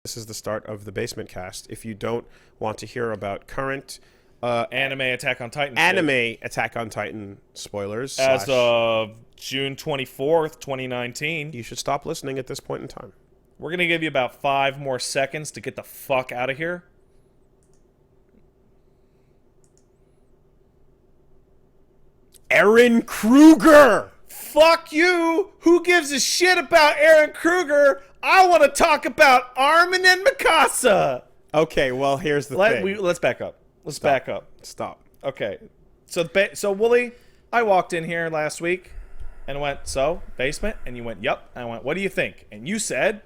This is the start of the Basementcast. If you don't want to hear about current anime Attack on Titan Attack on Titan spoilers as of June 24th, 2019, you should stop listening at this point in time. we're going to give you about 5 more seconds to get the fuck out of here. Eren Kruger! Fuck you! Who gives a shit about Eren Kruger? I want to talk about Armin and Mikasa! Okay, well, here's the thing. Let's back up. Let's back up. Stop. Okay. So Woolie, I walked in here last week and went, so, basement? And you went, yup. And I went, what do you think? And you said...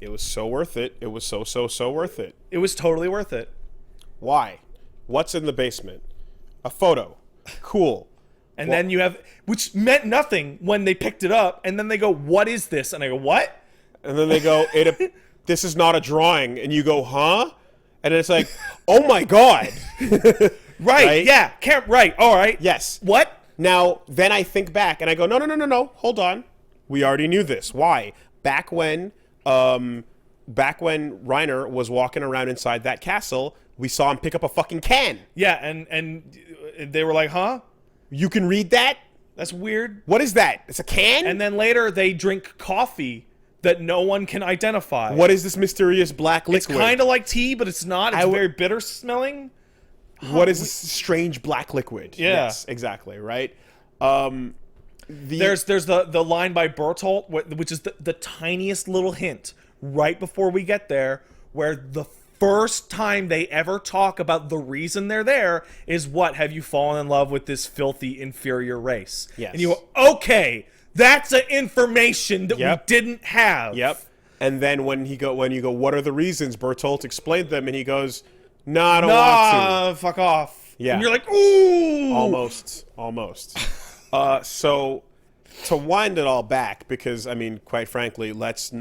It was so worth it. It was so worth it. It was totally worth it. Why? What's in the basement? A photo. Cool. And then you have... Which meant nothing when they picked it up. And then they go, what is this? And I go, what? And then they go, this is not a drawing. And you go, huh? And it's like, oh my God. Right? Yeah. Right. All right. Yes. What? Now, then I think back and I go, no. Hold on. We already knew this. Why? Back when Reiner was walking around inside that castle, we saw him pick up a fucking can. Yeah. And they were like, huh? You can read that? That's weird. What is that? It's a can? And then later they drink coffee that no one can identify. What is this mysterious black liquid? It's kind of like tea, but it's not. It's very bitter smelling. What is this strange black liquid? Yeah. Yes, exactly, right? There's the line by Bertolt, which is the tiniest little hint right before we get there, where the first time they ever talk about the reason they're there is what? Have you fallen in love with this filthy inferior race? Yes. And you go, okay, that's an information that we didn't have. Yep. And then when you go, what are the reasons? Bertolt explained them, and he goes, no, I don't want to. Fuck off. Yeah. And you're like, ooh. Almost. So to wind it all back, because I mean, quite frankly, let's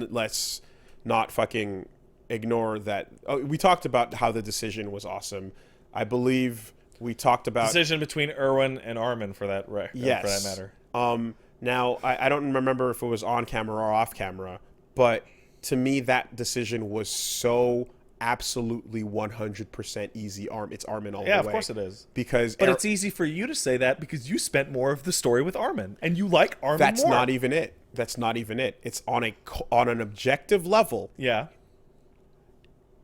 not fucking ignore that. We talked about how the decision was awesome. I believe we talked about decision between Erwin and Armin for that for that matter. Now I don't remember if it was on camera or off camera, but to me that decision was so absolutely 100% easy. It's Armin all the way. Yeah, of course it is. But it's easy for you to say that because you spent more of the story with Armin and you like Armin more. That's not even it. It's on an objective level. Yeah.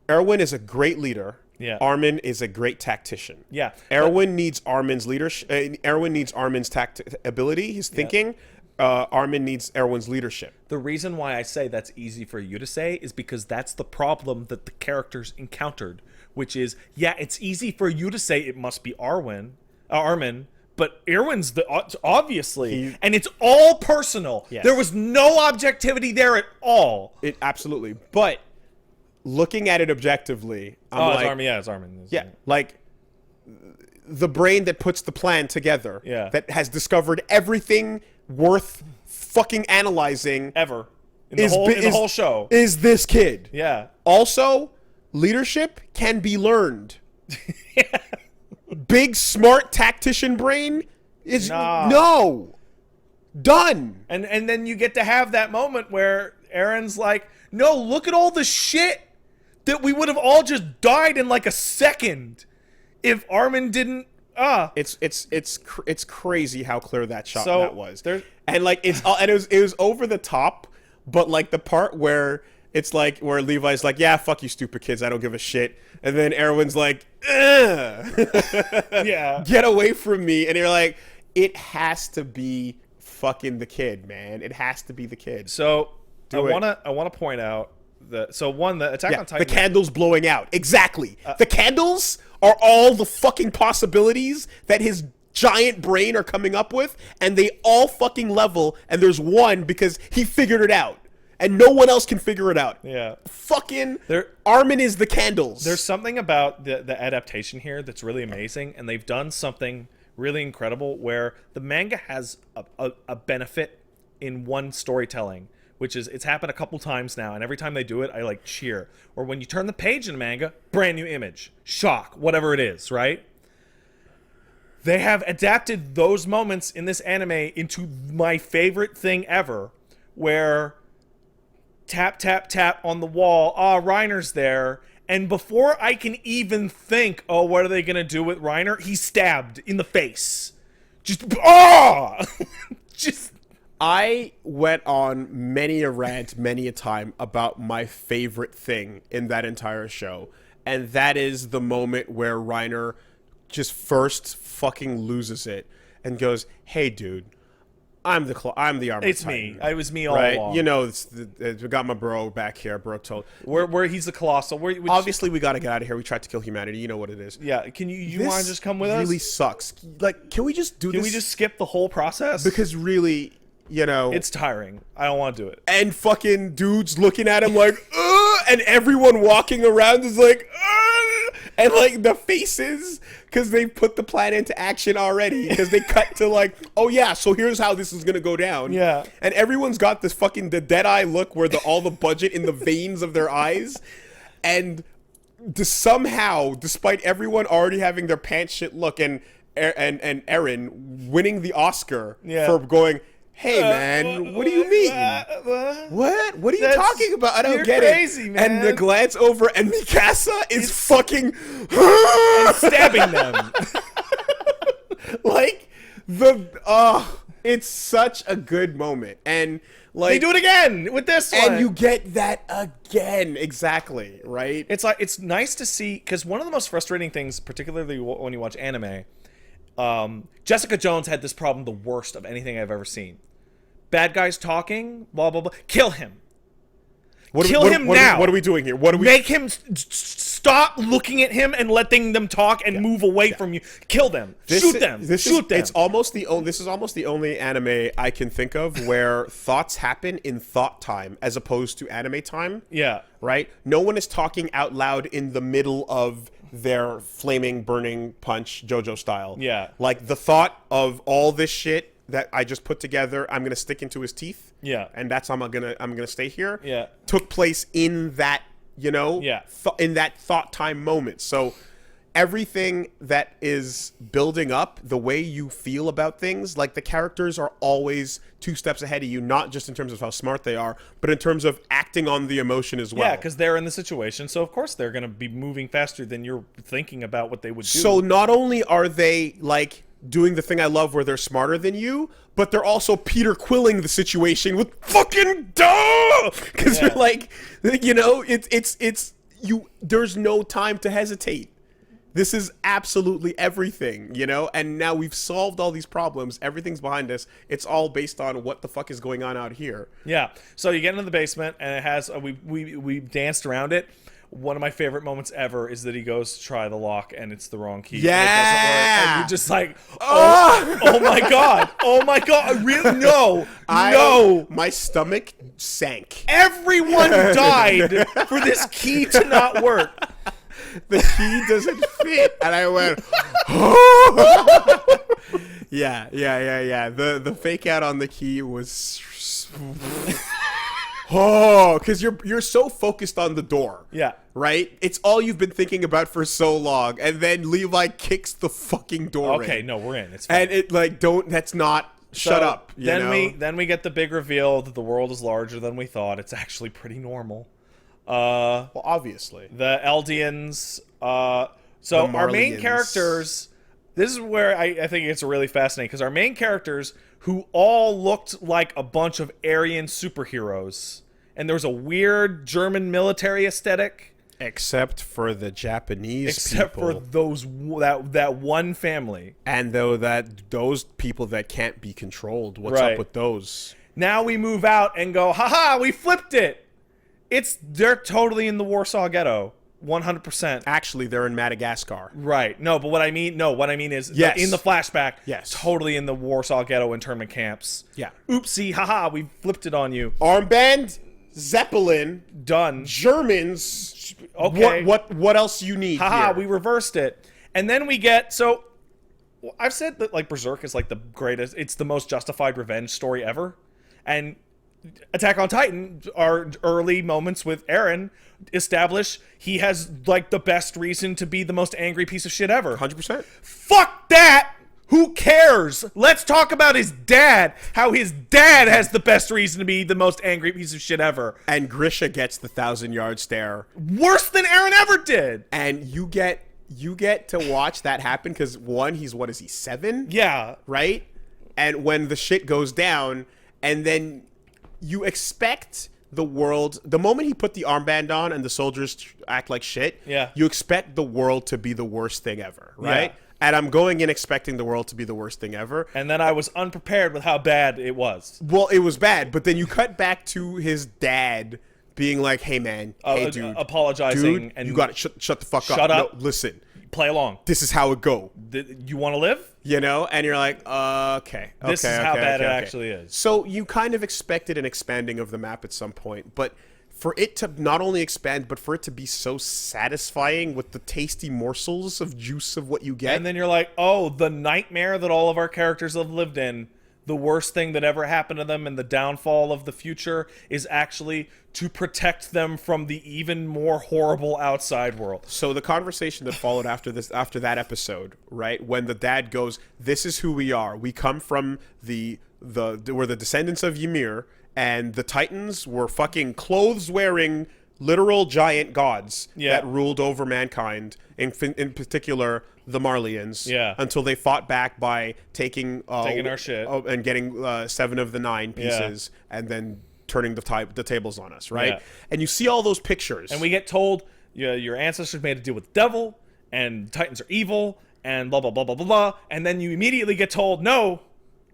Erwin is a great leader. Yeah. Armin is a great tactician. Yeah. Erwin needs Armin's leadership. Erwin needs Armin's ability, his thinking. Armin needs Erwin's leadership. The reason why I say that's easy for you to say is because that's the problem that the characters encountered, which is, it's easy for you to say it must be Armin, but Erwin's obviously, and it's all personal. Yes. There was no objectivity there at all. Absolutely. But looking at it objectively, I'm like, it's Armin. Yeah, it's Armin. Yeah, like the brain that puts the plan together, that has discovered everything worth fucking analyzing ever in the whole show is this kid. Yeah. Also, leadership can be learned. Big smart tactician brain is no done. And then you get to have that moment where Eren's like, no, look at all the shit that we would have all just died in like a second if Armin didn't. It's crazy how clear that shot So, that was. And like it was over the top, but like the part where it's like where Levi's like, yeah, fuck you stupid kids, I don't give a shit. And then Erwin's like, yeah, get away from me. And you're like, it has to be fucking the kid, man. It has to be the kid. So I wanna point out the Attack on Titan. The candles blowing out. Exactly. The candles are all the fucking possibilities that his giant brain are coming up with, and they all fucking level, and there's one because he figured it out. And no one else can figure it out. Yeah. Fucking Armin is the candles. There's something about the adaptation here that's really amazing, and they've done something really incredible where the manga has a benefit in one storytelling, which is it's happened a couple times now, and every time they do it, I like cheer. Or when you turn the page in a manga, brand new image, shock, whatever it is, right? They have adapted those moments in this anime into my favorite thing ever, where tap, tap, tap on the wall. Reiner's there. And before I can even think, what are they going to do with Reiner? He's stabbed in the face. Just, just. I went on many a rant, many a time about my favorite thing in that entire show. And that is the moment where Reiner just first fucking loses it and goes, "Hey, dude, I'm the armor It's titan." me. It was me all Right? along. You know, we got my bro back here, bro told. Where he's the Colossal. Obviously, we got to get out of here. We tried to kill humanity. You know what it is. Yeah, can you want to just come with us? Really sucks. Like, can we just do this? Can we just skip the whole process? Because really, you know, it's tiring. I don't want to do it. And fucking dudes looking at him like, ugh, and everyone walking around is like, ugh, and like the faces, because they put the plan into action already, because they cut to like, oh yeah, so here's how this is gonna go down. Yeah. And everyone's got this fucking the dead eye look where all the budget in the veins of their eyes, and somehow, despite everyone already having their pants shit look, and Eren winning the Oscar for going, "Hey man, what do you mean? What? What are you talking about? I don't get crazy, it." Man. And the glance over, and Mikasa is fucking and stabbing them. like it's such a good moment, and like they do it again with this one, and you get that again, exactly right. It's like it's nice to see, because one of the most frustrating things, particularly when you watch anime, Jessica Jones had this problem the worst of anything I've ever seen. Bad guys talking, blah blah blah. Kill him. Kill him now. What are we doing here? What do we make him stop looking at him and letting them talk and move away from you? Kill them. Shoot them. Shoot them. It's almost this is almost the only anime I can think of where thoughts happen in thought time as opposed to anime time. Yeah. Right? No one is talking out loud in the middle of their flaming, burning punch, JoJo style. Yeah. Like the thought of all this shit that I just put together, I'm gonna stick into his teeth. Yeah. And that's how I'm gonna stay here. Yeah. Took place in that, you know, yeah. In that thought time moment. So everything that is building up, the way you feel about things, like the characters are always 2 steps ahead of you, not just in terms of how smart they are, but in terms of acting on the emotion as well. Yeah, because they're in the situation, so of course they're going to be moving faster than you're thinking about what they would do. So not only are they like doing the thing I love where they're smarter than you, but they're also Peter Quilling the situation with fucking duh, because you're like, you know, it's you. There's no time to hesitate. This is absolutely everything, you know? And now we've solved all these problems. Everything's behind us. It's all based on what the fuck is going on out here. Yeah. So you get into the basement, and it has we danced around it. One of my favorite moments ever is that he goes to try the lock, and it's the wrong key. Yeah. And it doesn't work. And you're just like, oh my God. Oh my God. Really? No. No. My stomach sank. Everyone died for this key to not work. The key doesn't fit, and I went, oh! yeah. The fake out on the key was, because you're so focused on the door, yeah, right? It's all you've been thinking about for so long, and then Levi kicks the fucking door. Okay, in. no, we're in. It's fine. And it like that's not. Shut up. Then we get the big reveal that the world is larger than we thought. It's actually pretty normal. Well, obviously. The Eldians. So our main characters, this is where I think it's really fascinating, because our main characters, who all looked like a bunch of Aryan superheroes, and there was a weird German military aesthetic. Except for the Japanese Except people. for that one family. And those people that can't be controlled. What's Right. up with those? Now we move out and go, haha, we flipped it. They're totally in the Warsaw Ghetto, 100%. Actually, they're in Madagascar. Right. No, but what I mean is Yes. in the flashback, Yes. totally in the Warsaw Ghetto internment camps. Yeah. Oopsie, haha, we flipped it on you. Armband, Zeppelin, Done. Germans. Okay. What else you need Haha, here? we reversed it. And then we get, so I've said that like Berserk is like the greatest, it's the most justified revenge story ever. And Attack on Titan, our early moments with Eren establish he has like the best reason to be the most angry piece of shit ever. 100%. Fuck that! Who cares? Let's talk about his dad. How his dad has the best reason to be the most angry piece of shit ever. And Grisha gets the 1,000-yard stare. Worse than Aaron ever did. And you get to watch that happen because, one, he's, what is he, 7? Yeah. Right? And when the shit goes down, and then you expect the world, the moment he put the armband on and the soldiers act like shit, you expect the world to be the worst thing ever, right? Yeah. And I'm going in expecting the world to be the worst thing ever. And then I was unprepared with how bad it was. Well, it was bad, but then you cut back to his dad being like, hey, man, hey, dude. Apologizing. Dude, and you got to shut the fuck up. Shut up. No, listen. Play along. This is how it go. You want to live? You know? And you're like, okay. This is how bad it actually is. So you kind of expected an expanding of the map at some point, but for it to not only expand, but for it to be so satisfying with the tasty morsels of juice of what you get. And then you're like, oh, the nightmare that all of our characters have lived in, the worst thing that ever happened to them and the downfall of the future is actually to protect them from the even more horrible outside world. So the conversation that followed after that episode, right? When the dad goes, this is who we are. We come from we're the descendants of Ymir, and the Titans were fucking clothes-wearing literal giant gods that ruled over mankind, in particular the Marleyans, until they fought back by taking our shit and getting 7 of the 9 pieces, and then turning the tables on us, right? And you see all those pictures, and we get told your ancestors made a deal with the devil, and Titans are evil, and blah blah blah blah blah blah, and then you immediately get told no.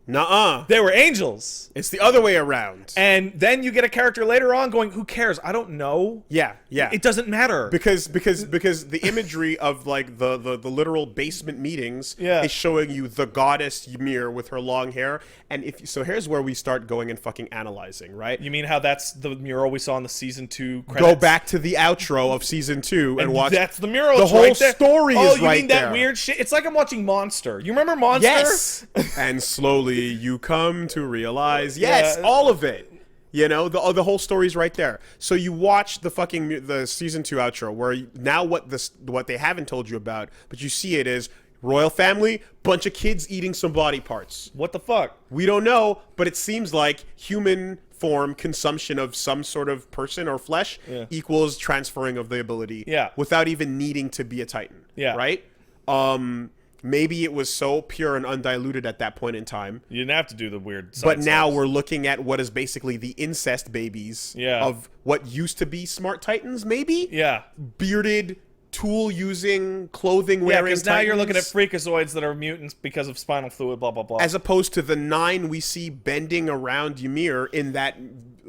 Nuh-uh. They were angels. It's the other way around. And then you get a character later on going, who cares? I don't know. Yeah. It doesn't matter. Because the imagery of like the literal basement meetings is showing you the goddess Ymir with her long hair. And so here's where we start going and fucking analyzing, right? You mean how that's the mural we saw in the season 2 credits? Go back to the outro of season 2 and watch. That's the mural. The whole right there. story is right there. Oh, you mean that weird shit? It's like I'm watching Monster. You remember Monster? Yes. And slowly you come to realize, all of it. You know, the whole story's right there. So you watch the season 2 outro where now what they haven't told you about, but you see it is royal family, bunch of kids eating some body parts. What the fuck? We don't know, but it seems like human form consumption of some sort of person or flesh equals transferring of the ability without even needing to be a Titan. Yeah. Right? Maybe it was so pure and undiluted at that point in time. You didn't have to do the weird but now we're looking at what is basically the incest babies of what used to be smart Titans, maybe? Yeah. Bearded, tool-using, clothing-wearing because now you're looking at freakazoids that are mutants because of spinal fluid, blah, blah, blah. As opposed to the 9 we see bending around Ymir in that,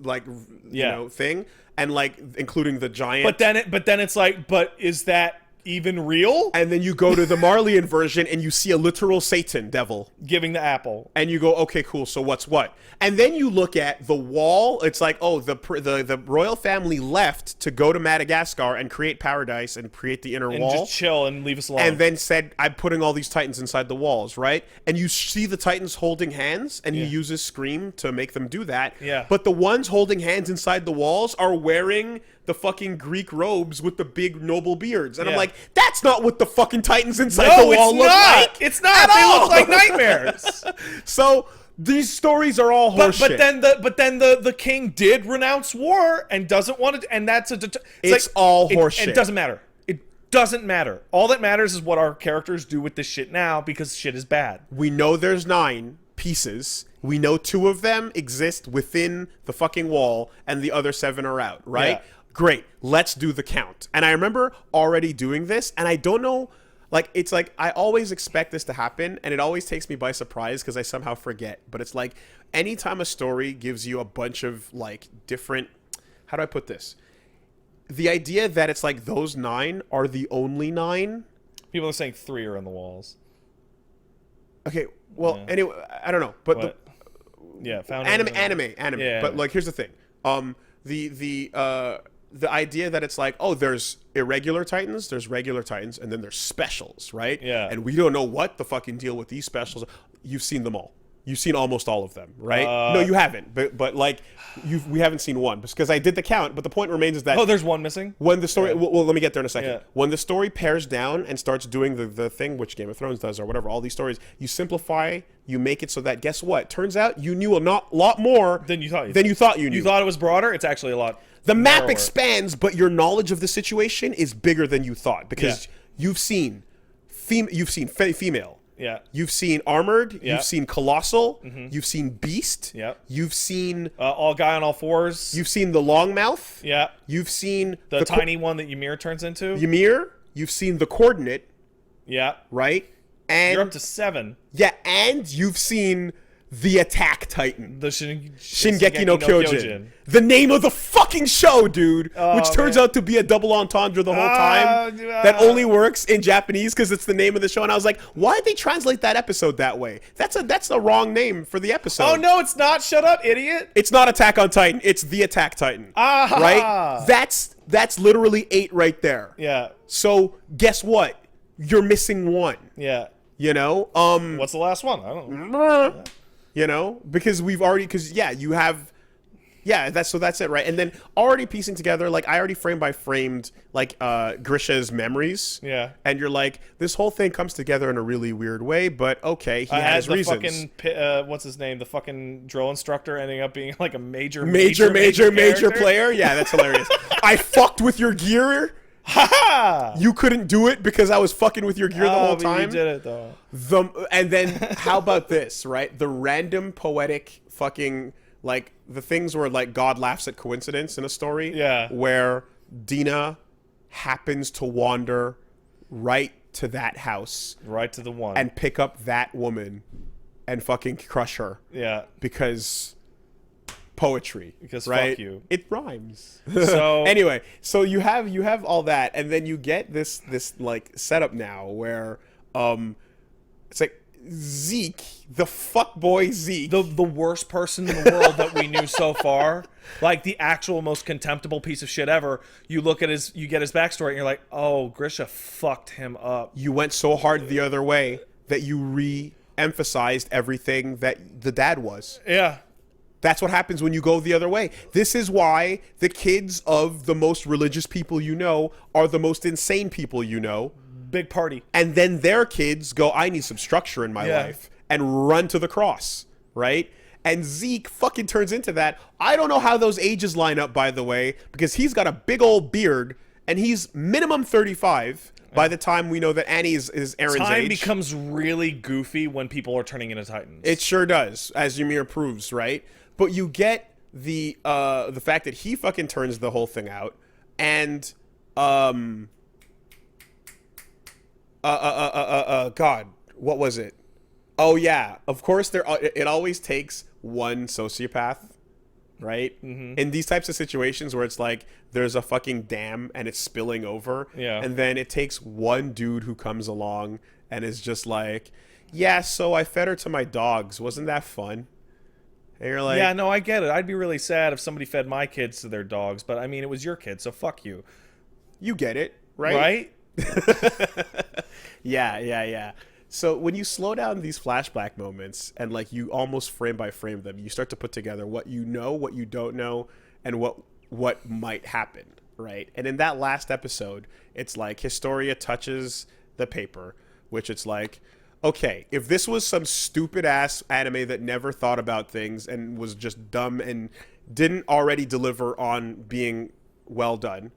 like, you know, thing. And, like, including the giant. But then it's like, but is that even real? And then you go to the Marleyan version and you see a literal Satan devil giving the apple, and you go, okay, cool, so what's what? And then you look at the wall. It's like, oh, the royal family left to go to Madagascar and create paradise and create the inner wall, just chill and leave us alone, and then said, I'm putting all these Titans inside the walls, right? And you see the Titans holding hands, and he uses Scream to make them do that. But the ones holding hands inside the walls are wearing the fucking Greek robes with the big noble beards. And I'm like, that's not what the fucking Titans inside the wall look like. It's not. They look like nightmares. So these stories are all horseshit. But then the king did renounce war and doesn't want to, and that's it's all horseshit. It doesn't matter. It doesn't matter. All that matters is what our characters do with this shit now, because shit is bad. We know there's 9 pieces. We know 2 of them exist within the fucking wall and the other 7 are out, right? Great, let's do the count. And I remember already doing this, and I don't know, like, it's like I always expect this to happen, and it always takes me by surprise because I somehow forget. But it's like anytime a story gives you a bunch of, like, different, how do I put this? The idea that it's like those 9 are the only 9. People are saying 3 are on the walls. Okay, well, anyway, I don't know, but anime. Yeah, but like, here's the thing. The idea that it's like, oh, there's irregular Titans, there's regular Titans, and then there's specials, right? Yeah. And we don't know what the fucking deal with these specials are. You've seen them all. You've seen almost all of them, right? No, you haven't. But like, we haven't seen one because I did the count. But the point remains is that there's one missing. when the story, well, let me get there in a second. Yeah. When the story pares down and starts doing the thing which Game of Thrones does or whatever, all these stories, you simplify, you make it so that guess what? Turns out you knew a lot more Than you thought you knew. You thought it was broader. It's actually a lot. The map narrower. expands, but your knowledge of the situation is bigger than you thought because you've seen female. Yeah. You've seen armored. Yeah. You've seen colossal. You've seen beast. Yep. You've seen all guy on all fours. You've seen the longmouth. Yeah. You've seen the tiny one that Ymir turns into. Ymir. You've seen the coordinate. Yeah. Right. And you're up to 7. Yeah, and you've seen the Attack Titan. The Shingeki no Kyojin. The name of the fucking show, dude. Which turns out to be a double entendre the whole time. That only works in Japanese because it's the name of the show. And I was like, why'd they translate that episode that way? That's the wrong name for the episode. Oh, no, it's not. Shut up, idiot. It's not Attack on Titan. It's the Attack Titan. Right? That's literally 8 right there. Yeah. So guess what? You're missing 1. Yeah. You know? What's the last one? I don't know. You know, because you have, that's it, right? And then already piecing together, like I already frame by framed like Grisha's memories. Yeah. And you're like, this whole thing comes together in a really weird way, but okay, he has reasons. Fucking what's his name? The fucking drill instructor ending up being like a major player. Yeah, that's hilarious. I fucked with your gear. You couldn't do it because I was fucking with your gear the whole time. You did it though. And then how about this, right? The random poetic fucking like the things where like God laughs at coincidence in a story. Yeah. Where Dina happens to wander right to that house. Right to the one. And pick up that woman and fucking crush her. Yeah. Because poetry, because right? Fuck you. It rhymes. So anyway, so you have all that, and then you get this like setup now where it's like Zeke, the fuckboy Zeke, the worst person in the world that we knew so far, like the actual most contemptible piece of shit ever. You get his backstory, and you're like, oh, Grisha fucked him up. You went so hard the other way that you re-emphasized everything that the dad was. Yeah. That's what happens when you go the other way. This is why the kids of the most religious people you know are the most insane people you know. Big party. And then their kids go, I need some structure in my life, and run to the cross, right? And Zeke fucking turns into that. I don't know how those ages line up, by the way, because he's got a big old beard, and he's minimum 35 by the time we know that Annie is Aaron's age. Time becomes really goofy when people are turning into Titans. It sure does, as Ymir proves, right? But you get the fact that he fucking turns the whole thing out, and God, what was it? Oh yeah, of course it always takes one sociopath, right? Mm-hmm. In these types of situations where it's like there's a fucking dam and it's spilling over, and then it takes one dude who comes along and is just like, yeah, so I fed her to my dogs. Wasn't that fun? And you're like, yeah, no, I get it. I'd be really sad if somebody fed my kids to their dogs, but I mean, it was your kid, so fuck you. You get it, right? Right? Yeah. So when you slow down these flashback moments and like you almost frame by frame them, you start to put together what you know, what you don't know, and what might happen, right? And in that last episode, it's like Historia touches the paper, which it's like, okay, if this was some stupid ass anime that never thought about things and was just dumb and didn't already deliver on being well done,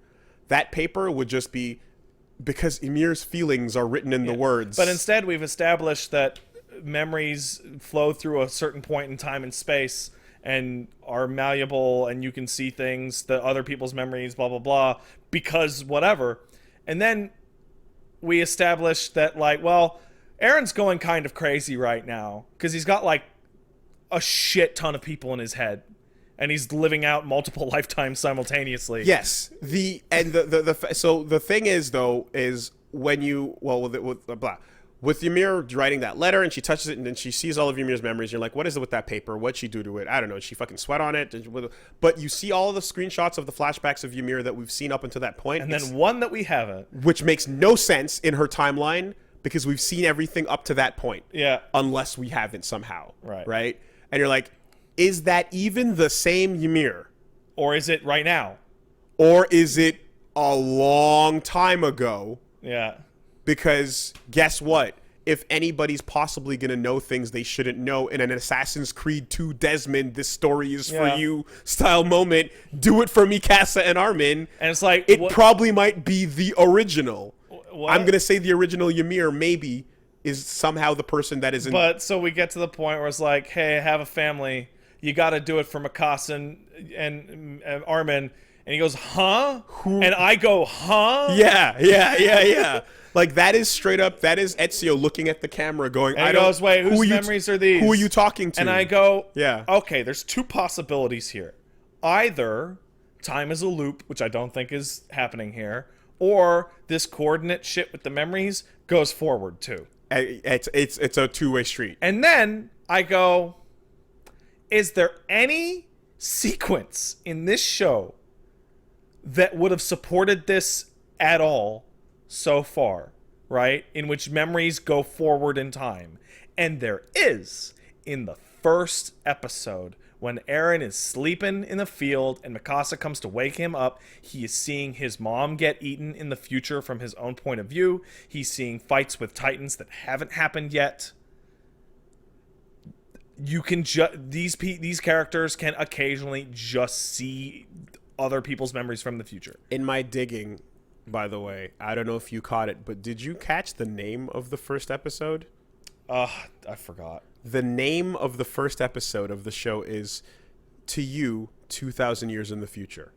that paper would just be because Ymir's feelings are written in the words. But instead, we've established that memories flow through a certain point in time and space and are malleable, and you can see things, the other people's memories, blah, blah, blah, because whatever. And then we established that, like, well, Aaron's going kind of crazy right now because he's got like a shit ton of people in his head, and he's living out multiple lifetimes simultaneously. Yes. So the thing is though is when you with Ymir writing that letter and she touches it and then she sees all of Ymir's memories. You're like, what is it with that paper? What'd she do to it? I don't know. Did she fucking sweat on it? But you see all of the screenshots of the flashbacks of Ymir that we've seen up until that point, and then one that we haven't, which makes no sense in her timeline. because we've seen everything up to that point. Yeah. Unless we haven't somehow. Right. Right? And you're like, is that even the same Ymir? Or is it right now? Or is it a long time ago? Yeah. Because guess what? If anybody's possibly going to know things they shouldn't know in an Assassin's Creed 2 Desmond, this story is for you style moment, do it for Mikasa and Armin. And it's like... It probably might be the original. What? I'm going to say the original Ymir maybe is somehow the person that is in... But so we get to the point where it's like, hey, have a family. You got to do it for Mikasa and Armin. And he goes, huh? And I go, huh? Yeah. Like, that is straight up, that is Ezio looking at the camera going, and he goes, wait, whose memories are these? Who are you talking to? And I go, yeah. Okay, there's two possibilities here. Either time is a loop, which I don't think is happening here, or this coordinate shit with the memories goes forward too. It's a two-way street. And then I go, is there any sequence in this show that would have supported this at all so far, right? In which memories go forward in time. And there is in the first episode when Eren is sleeping in the field and Mikasa comes to wake him up. He is seeing his mom get eaten in the future from his own point of view. He's seeing fights with Titans that haven't happened yet. You can these characters can occasionally just see other people's memories from the future. In my digging, by the way, I don't know if you caught it, but did you catch the name of the first episode? I forgot. The name of the first episode of the show is To You, 2,000 Years in the Future.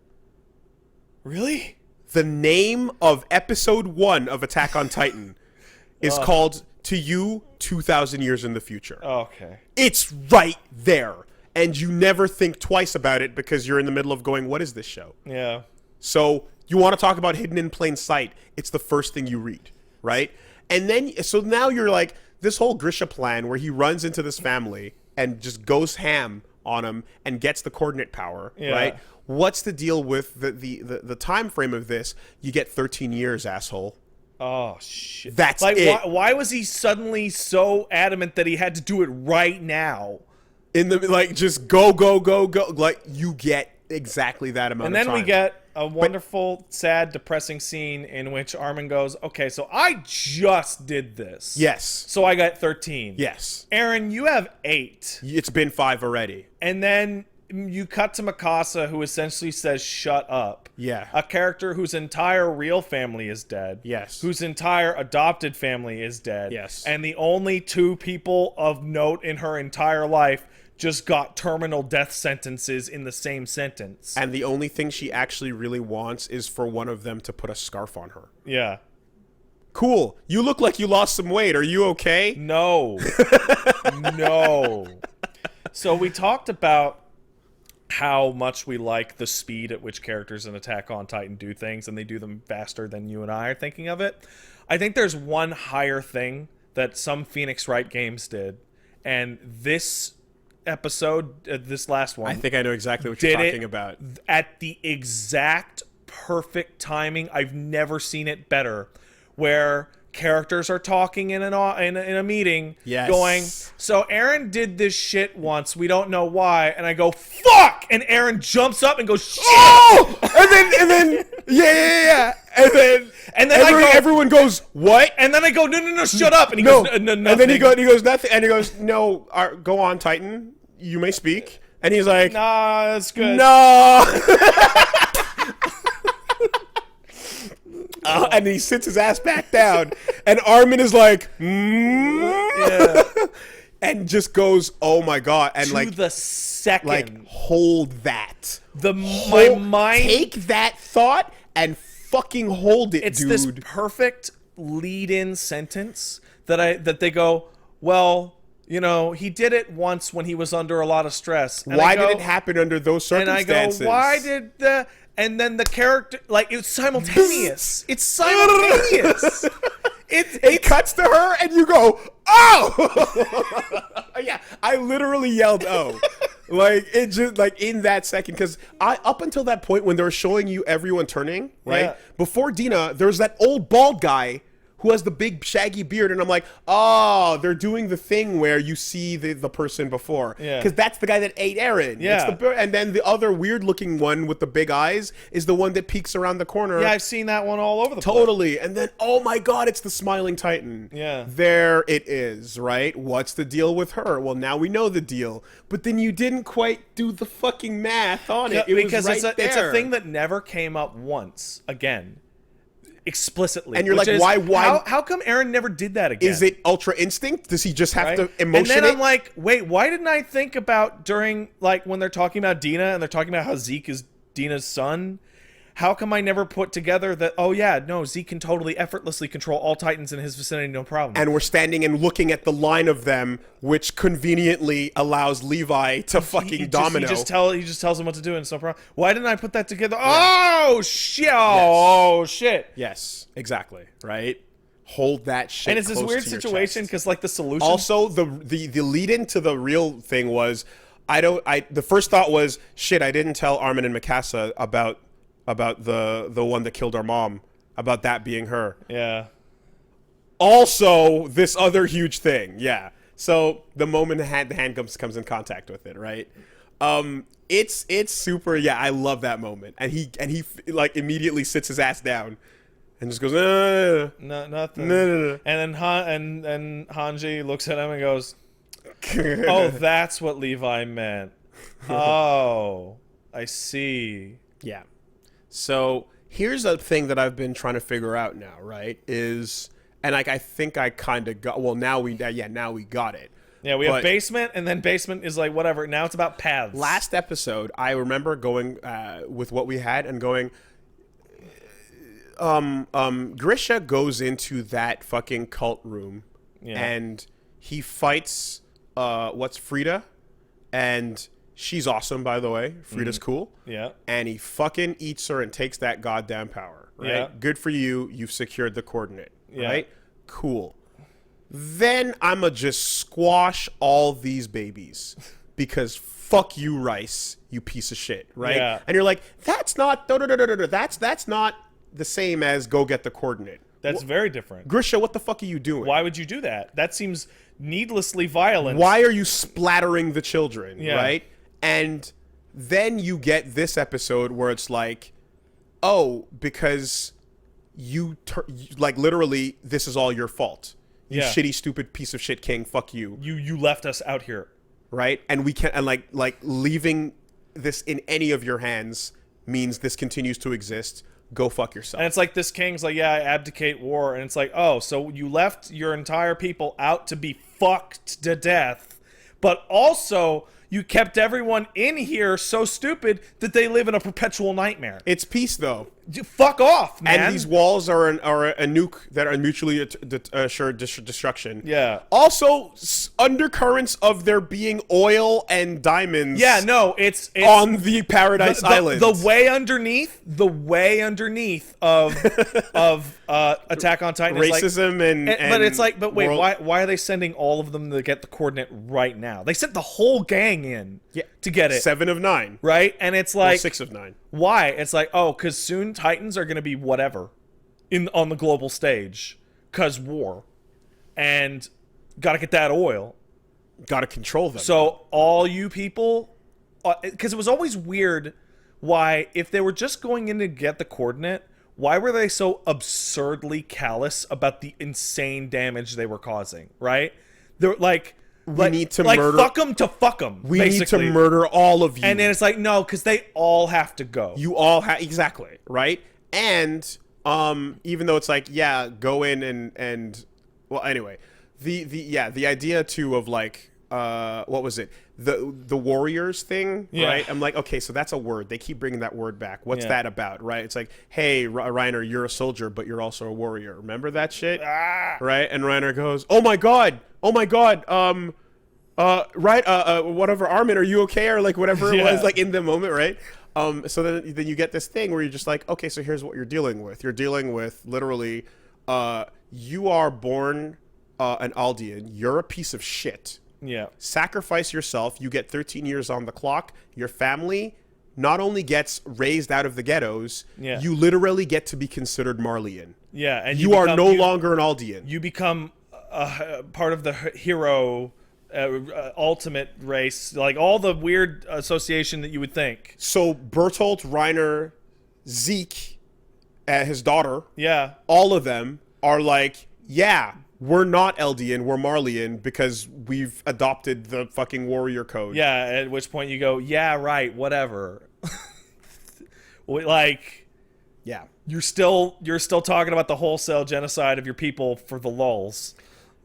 Really? The name of episode 1 of Attack on Titan is called To You, 2,000 Years in the Future. Okay. It's right there. And you never think twice about it because you're in the middle of going, what is this show? Yeah. So you want to talk about hidden in plain sight. It's the first thing you read, right? And then, so now you're like, this whole Grisha plan where he runs into this family and just goes ham on them and gets the coordinate power, right? What's the deal with the time frame of this? You get 13 years, asshole. Oh, shit. That's like, it. Why was he suddenly so adamant that he had to do it right now? In the, like, just go. Like, you get exactly that amount of time. And then we get a wonderful, sad, depressing scene in which Armin goes, okay, so I just did this. Yes. So I got 13. Yes. Eren, you have 8. It's been 5 already. And then you cut to Mikasa, who essentially says, shut up. Yeah. A character whose entire real family is dead. Yes. Whose entire adopted family is dead. Yes. And the only 2 people of note in her entire life just got terminal death sentences in the same sentence. And the only thing she actually really wants is for one of them to put a scarf on her. Yeah. Cool. You look like you lost some weight. Are you okay? No. No. So we talked about how much we like the speed at which characters in Attack on Titan do things, and they do them faster than you and I are thinking of it. I think there's one higher thing that some Phoenix Wright games did, and this episode, this last one, I think I know exactly what you're talking about. At the exact perfect timing. I've never seen it better, where characters are talking in a meeting, going, so Eren did this shit once, we don't know why, and I go, fuck, and Eren jumps up and goes, shit! Oh! and then yeah, and then everyone goes, what? And then I go, no, shut up, and he goes, no, and then he goes, nothing, and he goes, no, go on, Titan, you may speak, and he's like, nah, that's good. No. And he sits his ass back down, and Armin is like, yeah, and just goes, oh my god, and to the second, like, hold that. My mind, take that thought and fucking hold it, it's dude. this perfect lead-in sentence that they go, well, you know, he did it once when he was under a lot of stress. And why did it happen under those circumstances? And I go, why did the... And then the character... Like, it's simultaneous. It's simultaneous. It cuts to her, and you go, oh! Yeah, I literally yelled, oh. Like, it just, like, in that second, because up until that point when they were showing you everyone turning, right? Yeah. Before Dina, there was that old bald guy who has the big shaggy beard, and I'm like, oh, they're doing the thing where you see the person before, because that's the guy that ate Eren. Yeah, and then the other weird looking one with the big eyes is the one that peeks around the corner. Yeah, I've seen that one all over the place. And then, oh my god, it's the smiling Titan. Yeah, there it is. Right? What's the deal with her? Well, now we know the deal, but then you didn't quite do the fucking math on it. Because was right it's a thing that never came up once again. Explicitly, and you're like, why? How come Eren never did that again? Is it Ultra Instinct? Does he just have to emotion? And then I'm like, wait, why didn't I think about during like when they're talking about Dina and they're talking about how Zeke is Dina's son? How come I never put together that, oh yeah, no, Zeke can totally effortlessly control all Titans in his vicinity, no problem. And we're standing and looking at the line of them, which conveniently allows Levi to fucking domino. He just tells him what to do, and it's no problem. Why didn't I put that together? Oh shit! Oh shit! Yes, exactly. Right. Hold that shit. And it's this weird situation because like the solution. Also, the lead into the real thing was, the first thought was, shit, I didn't tell Armin and Mikasa about the one that killed our mom, about that being her. Yeah. Also, this other huge thing. Yeah. So the moment the hand comes in contact with it, right? It's super. Yeah, I love that moment. And he like immediately sits his ass down and just goes, no, nothing. No. And then Hanji looks at him and goes, oh, that's what Levi meant. Oh, I see. Yeah. So here's a thing that I've been trying to figure out now, right? And like I think I kind of got. Well, now we got it. Yeah, we have Basement, and then Basement is like whatever. Now it's about paths. Last episode, I remember going with what we had and going. Grisha goes into that fucking cult room, and he fights. What's Frida, and. She's awesome, by the way. Frida's cool. Yeah. And he fucking eats her and takes that goddamn power, right? Yeah. Good for you. You've secured the coordinate, yeah. Right? Cool. Then I'ma just squash all these babies because fuck you, Rice, you piece of shit, right? Yeah. And you're like, that's not that's not the same as go get the coordinate. That's very different. Grisha, what the fuck are you doing? Why would you do that? That seems needlessly violent. Why are you splattering the children, yeah. Right? And then you get this episode where it's like, oh, because like literally this is all your fault. You shitty, stupid piece of shit king. Fuck you. You left us out here, right? And we can't. And like leaving this in any of your hands means this continues to exist. Go fuck yourself. And it's like this king's like, yeah, I abdicate war, and it's like, oh, so you left your entire people out to be fucked to death, but also. You kept everyone in here so stupid that they live in a perpetual nightmare. It's peace, though. Fuck off, man. And these walls are a nuke that are mutually assured destruction. Yeah. Also, undercurrents of there being oil and diamonds. Yeah, no, it's on the Paradise Island. The way underneath of Attack on Titan. Racism is like, but it's like, but wait, why are they sending all of them to get the coordinate right now? They sent the whole gang in to get it. 7 of 9. Right? And it's like 6 of 9. Why? It's like, oh, because soon Titans are going to be whatever on the global stage. Because war. And got to get that oil. Got to control them. So all you people... Because it was always weird why, if they were just going in to get the coordinate, why were they so absurdly callous about the insane damage they were causing, right? They're like... We need to murder. Fuck them to fuck them. We basically. Need to murder all of you. And then it's like, no, because they all have to go. You all have exactly right. And even though it's like, yeah, go in and well, anyway, the idea too of like, what was it? The warriors thing, right? I'm like, okay, so that's a word. They keep bringing that word back. What's that about, right? It's like, hey, Reiner, you're a soldier, but you're also a warrior. Remember that shit, right? And Reiner goes, oh my god, whatever, Armin, are you okay? Or like whatever it was, like in the moment, right? So then you get this thing where you're just like, okay, so here's what you're dealing with. You're dealing with literally, you are born an Aldean. You're a piece of shit. Yeah. Sacrifice yourself. You get 13 years on the clock. Your family not only gets raised out of the ghettos, Yeah. you literally get to be considered Marleyan. Yeah, and You are no longer an Aldean. You become part of the hero ultimate race, like all the weird association that you would think. So Bertolt, Reiner, Zeke, his daughter, Yeah. all of them are like, yeah, we're not Eldian, we're Marleyan because we've adopted the fucking warrior code. Yeah, at which point you go, yeah, right, whatever. Like, Yeah. you're still talking about the wholesale genocide of your people for the lulz.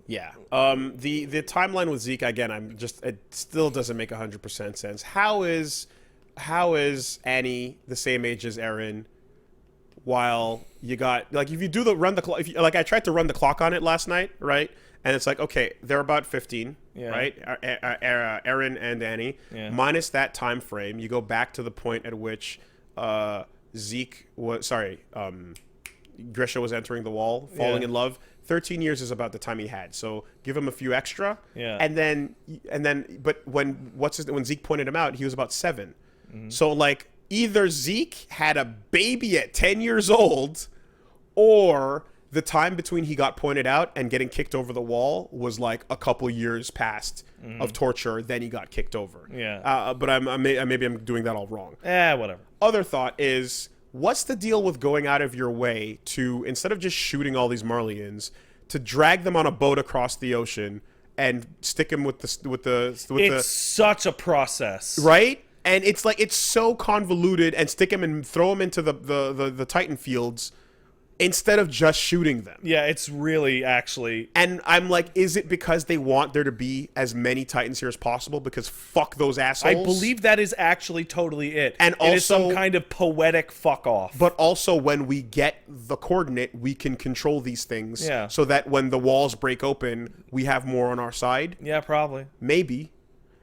Yeah. The timeline with Zeke, again, it still doesn't make 100% sense. How is Annie the same age as Eren? While you got, like, if you do run the clock, like I tried to run the clock on it last night, right? And it's like, okay, they're about 15, right? Eren and Annie. Yeah. Minus that time frame, you go back to the point at which Grisha was entering the wall, falling in love. 13 years is about the time he had. So give him a few extra. Yeah. And then, but when Zeke pointed him out, he was about 7. Mm-hmm. So like either Zeke had a baby at 10 years old, or the time between he got pointed out and getting kicked over the wall was like a couple years past of torture. Then he got kicked over. Yeah. But maybe I'm doing that all wrong. Whatever. Other thought is, what's the deal with going out of your way to, instead of just shooting all these Marleyans, to drag them on a boat across the ocean and stick them with It's such a process, right? And it's like, it's so convoluted, and stick them and throw them into the Titan fields instead of just shooting them. Yeah, it's really actually. And I'm like, is it because they want there to be as many Titans here as possible? Because fuck those assholes. I believe that is actually totally it. And it is also, some kind of poetic fuck off. But also, when we get the coordinate, we can control these things. Yeah. So that when the walls break open, we have more on our side. Yeah, probably. Maybe.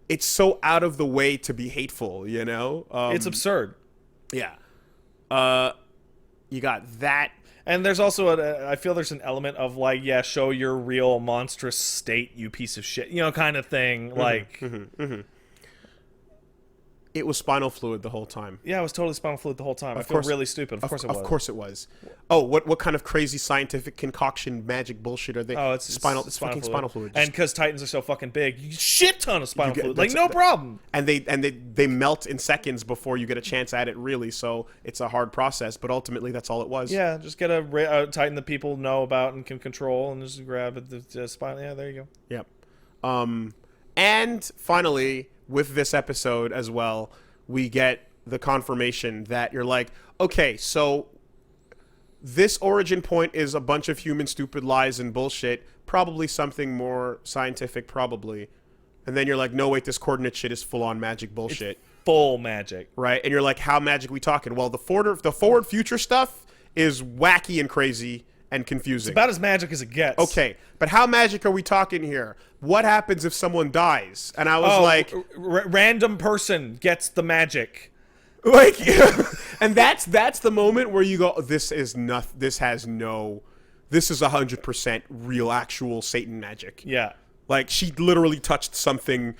It's so out of the way to be hateful, you know? It's absurd. Yeah. You got that. And there's also I feel there's an element of like, yeah, show your real monstrous state, you piece of shit, kind of thing. Like, It was spinal fluid the whole time. Yeah, it was totally spinal fluid the whole time. I feel really stupid. Of course it was. Of course it was. Oh, what kind of crazy scientific concoction magic bullshit are they? Oh, it's fucking spinal fluid. And because Titans are so fucking big, you get a shit ton of spinal fluid. Like, no problem. And they melt in seconds before you get a chance at it, really. So it's a hard process, but ultimately that's all it was. Yeah, just get a Titan that people know about and can control, and just grab the spinal. Yeah, there you go. Yep. And finally, with this episode as well, we get the confirmation that you're like, okay, so this origin point is a bunch of human stupid lies and bullshit, probably something more scientific, probably. And then you're like, no, wait, this coordinate shit is full-on magic bullshit. It's full magic. Right? And you're like, how magic are we talking? Well, the forward future stuff is wacky and crazy and confusing. It's about as magic as it gets. Okay, but how magic are we talking here? What happens if someone dies? And I was like, random person gets the magic. Like, and that's the moment where you go, this is 100% real, actual Satan magic. Yeah. Like, she literally touched something.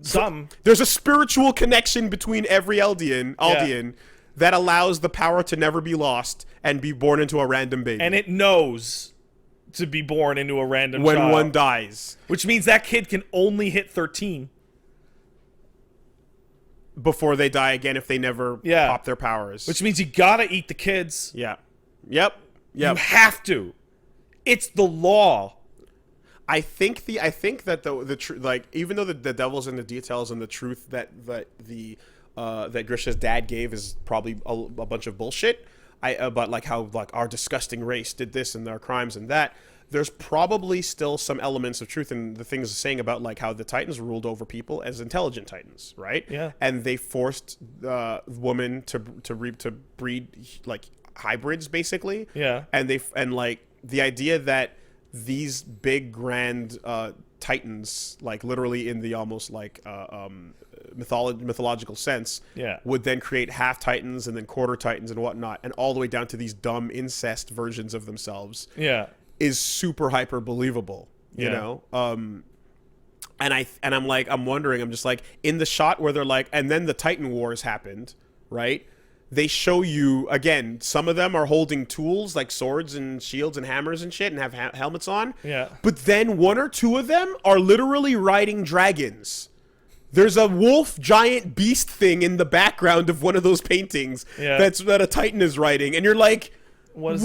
Some. There's a spiritual connection between every Aldean that allows the power to never be lost and be born into a random baby. And it knows to be born into a random when child. One dies. Which means that kid can only hit 13. Before they die again if they never pop their powers. Which means you gotta eat the kids. Yeah. Yep. You have to. It's the law. I think that the truth, like, even though the devil's in the details and the truth that Grisha's dad gave is probably a bunch of bullshit. But like how like our disgusting race did this and our crimes and that. There's probably still some elements of truth in the things saying about like how the Titans ruled over people as intelligent Titans, right? Yeah. And they forced women to breed like hybrids, basically. Yeah. And like the idea that these big grand Titans, like literally in the almost like mythological sense, would then create half Titans and then quarter Titans and whatnot, and all the way down to these dumb incest versions of themselves. Yeah. Is super hyper believable, you know? And I'm wondering, I'm just like, in the shot where they're like, and then the Titan Wars happened, right? They show you, again, some of them are holding tools like swords and shields and hammers and shit and have helmets on. Yeah. But then one or two of them are literally riding dragons. There's a wolf giant beast thing in the background of one of those paintings that a Titan is riding. And you're like, what is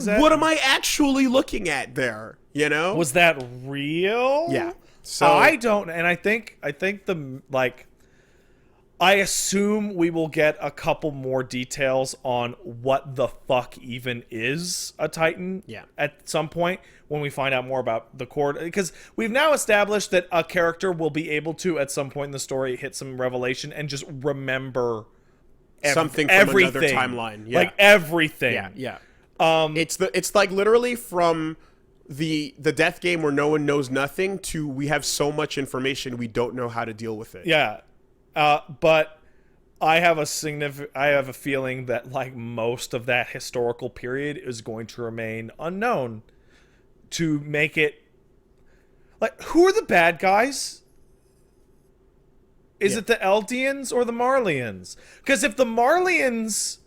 that? What am I actually looking at there? You know? Was that real? Yeah. So I don't, and I think the, like, I assume we will get a couple more details on what the fuck even is a Titan at some point when we find out more about the core. Because we've now established that a character will be able to, at some point in the story, hit some revelation and just remember something from everything. Another timeline. Yeah. Like everything. Yeah. It's like literally from the death game where no one knows nothing to we have so much information we don't know how to deal with it. Yeah. But I have a feeling that like most of that historical period is going to remain unknown to make it like, who are the bad guys? Is it the Eldians or the Marleyans? Because if the Marleyans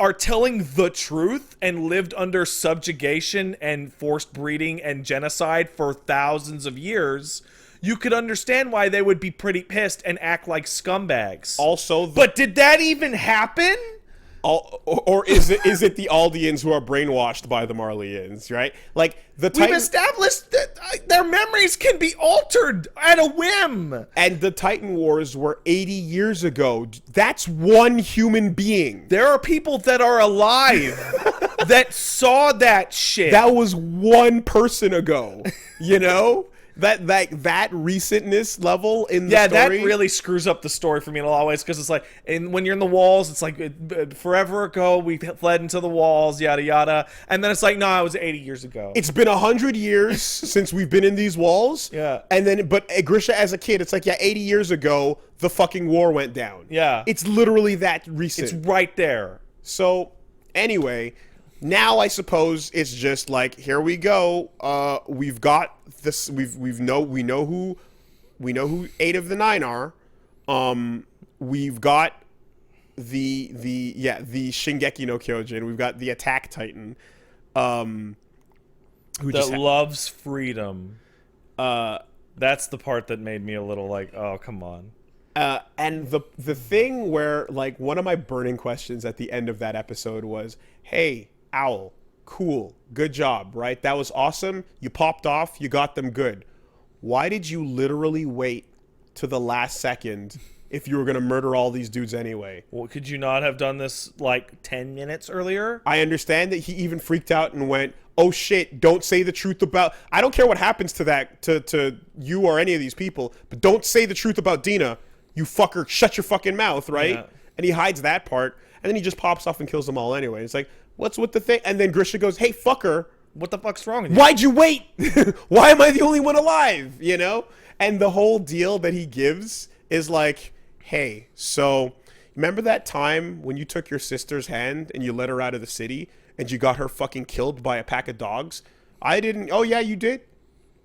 are telling the truth and lived under subjugation and forced breeding and genocide for thousands of years, you could understand why they would be pretty pissed and act like scumbags. Also, but did that even happen? Or is it the Aldians who are brainwashed by the Marleyans, right? Like we've established that their memories can be altered at a whim. And the Titan Wars were 80 years ago. That's one human being. There are people that are alive that saw that shit. That was one person ago, you know? That recentness level in the story. Yeah, that really screws up the story for me in a lot of ways, because it's like, and when you're in the walls, it's like forever ago we fled into the walls, yada yada, and then it's like, no, it was 80 years ago. It's been 100 years since we've been in these walls. Yeah. And then, but Grisha as a kid, it's like, yeah, 80 years ago the fucking war went down. Yeah. It's literally that recent. It's right there. So anyway, now I suppose it's just like, here we go. We've got this. We know who 8 of the 9 are. We've got the Shingeki no Kyojin. We've got the Attack Titan, who that loves freedom. That's the part that made me a little like, oh, come on. And the thing where, like, one of my burning questions at the end of that episode was, hey, Owl, cool, good job, right? That was awesome. You popped off. You got them good. Why did you literally wait to the last second if you were going to murder all these dudes anyway? Well, could you not have done this like 10 minutes earlier? I understand that he even freaked out and went, oh shit, don't say the truth about... I don't care what happens to that, to you or any of these people, but don't say the truth about Dina. You fucker, shut your fucking mouth, right? Yeah. And he hides that part, and then he just pops off and kills them all anyway. It's like, what's with the thing? And then Grisha goes, hey, fucker. What the fuck's wrong with you? Why'd you wait? Why am I the only one alive? You know? And the whole deal that he gives is like, hey, so remember that time when you took your sister's hand and you let her out of the city and you got her fucking killed by a pack of dogs? I didn't. Oh, yeah, you did?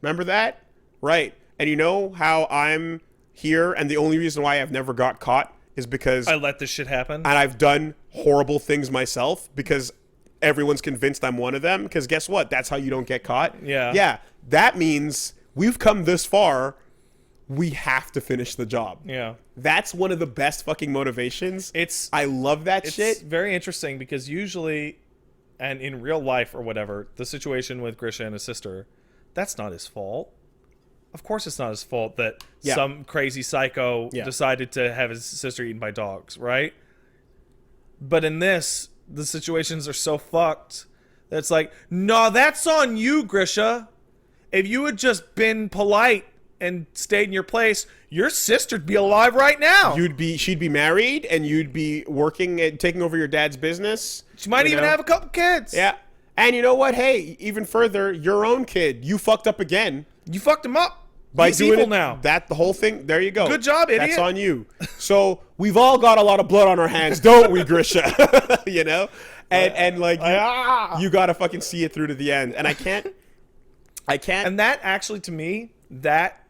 Remember that? Right. And you know how I'm here and the only reason why I've never got caught is because I let this shit happen? And I've done horrible things myself because everyone's convinced I'm one of them, because guess what? That's how you don't get caught. Yeah. Yeah. That means we've come this far. We have to finish the job. Yeah. That's one of the best fucking motivations. I love that shit. It's very interesting because usually, and in real life or whatever, the situation with Grisha and his sister, that's not his fault. Of course it's not his fault that some crazy psycho decided to have his sister eaten by dogs, right? But in this, the situations are so fucked that it's like, no, that's on you, Grisha. If you had just been polite and stayed in your place, your sister'd be alive right now. She'd be married, and you'd be working and taking over your dad's business. She might even have a couple kids. Yeah. And you know what? Hey, even further, your own kid. You fucked up again. You fucked him up. By He's doing evil it, now. The whole thing. There you go. Good job, idiot. That's on you. So we've all got a lot of blood on our hands, don't we, Grisha? You know, and like you gotta fucking see it through to the end. And I can't. And that actually, to me, that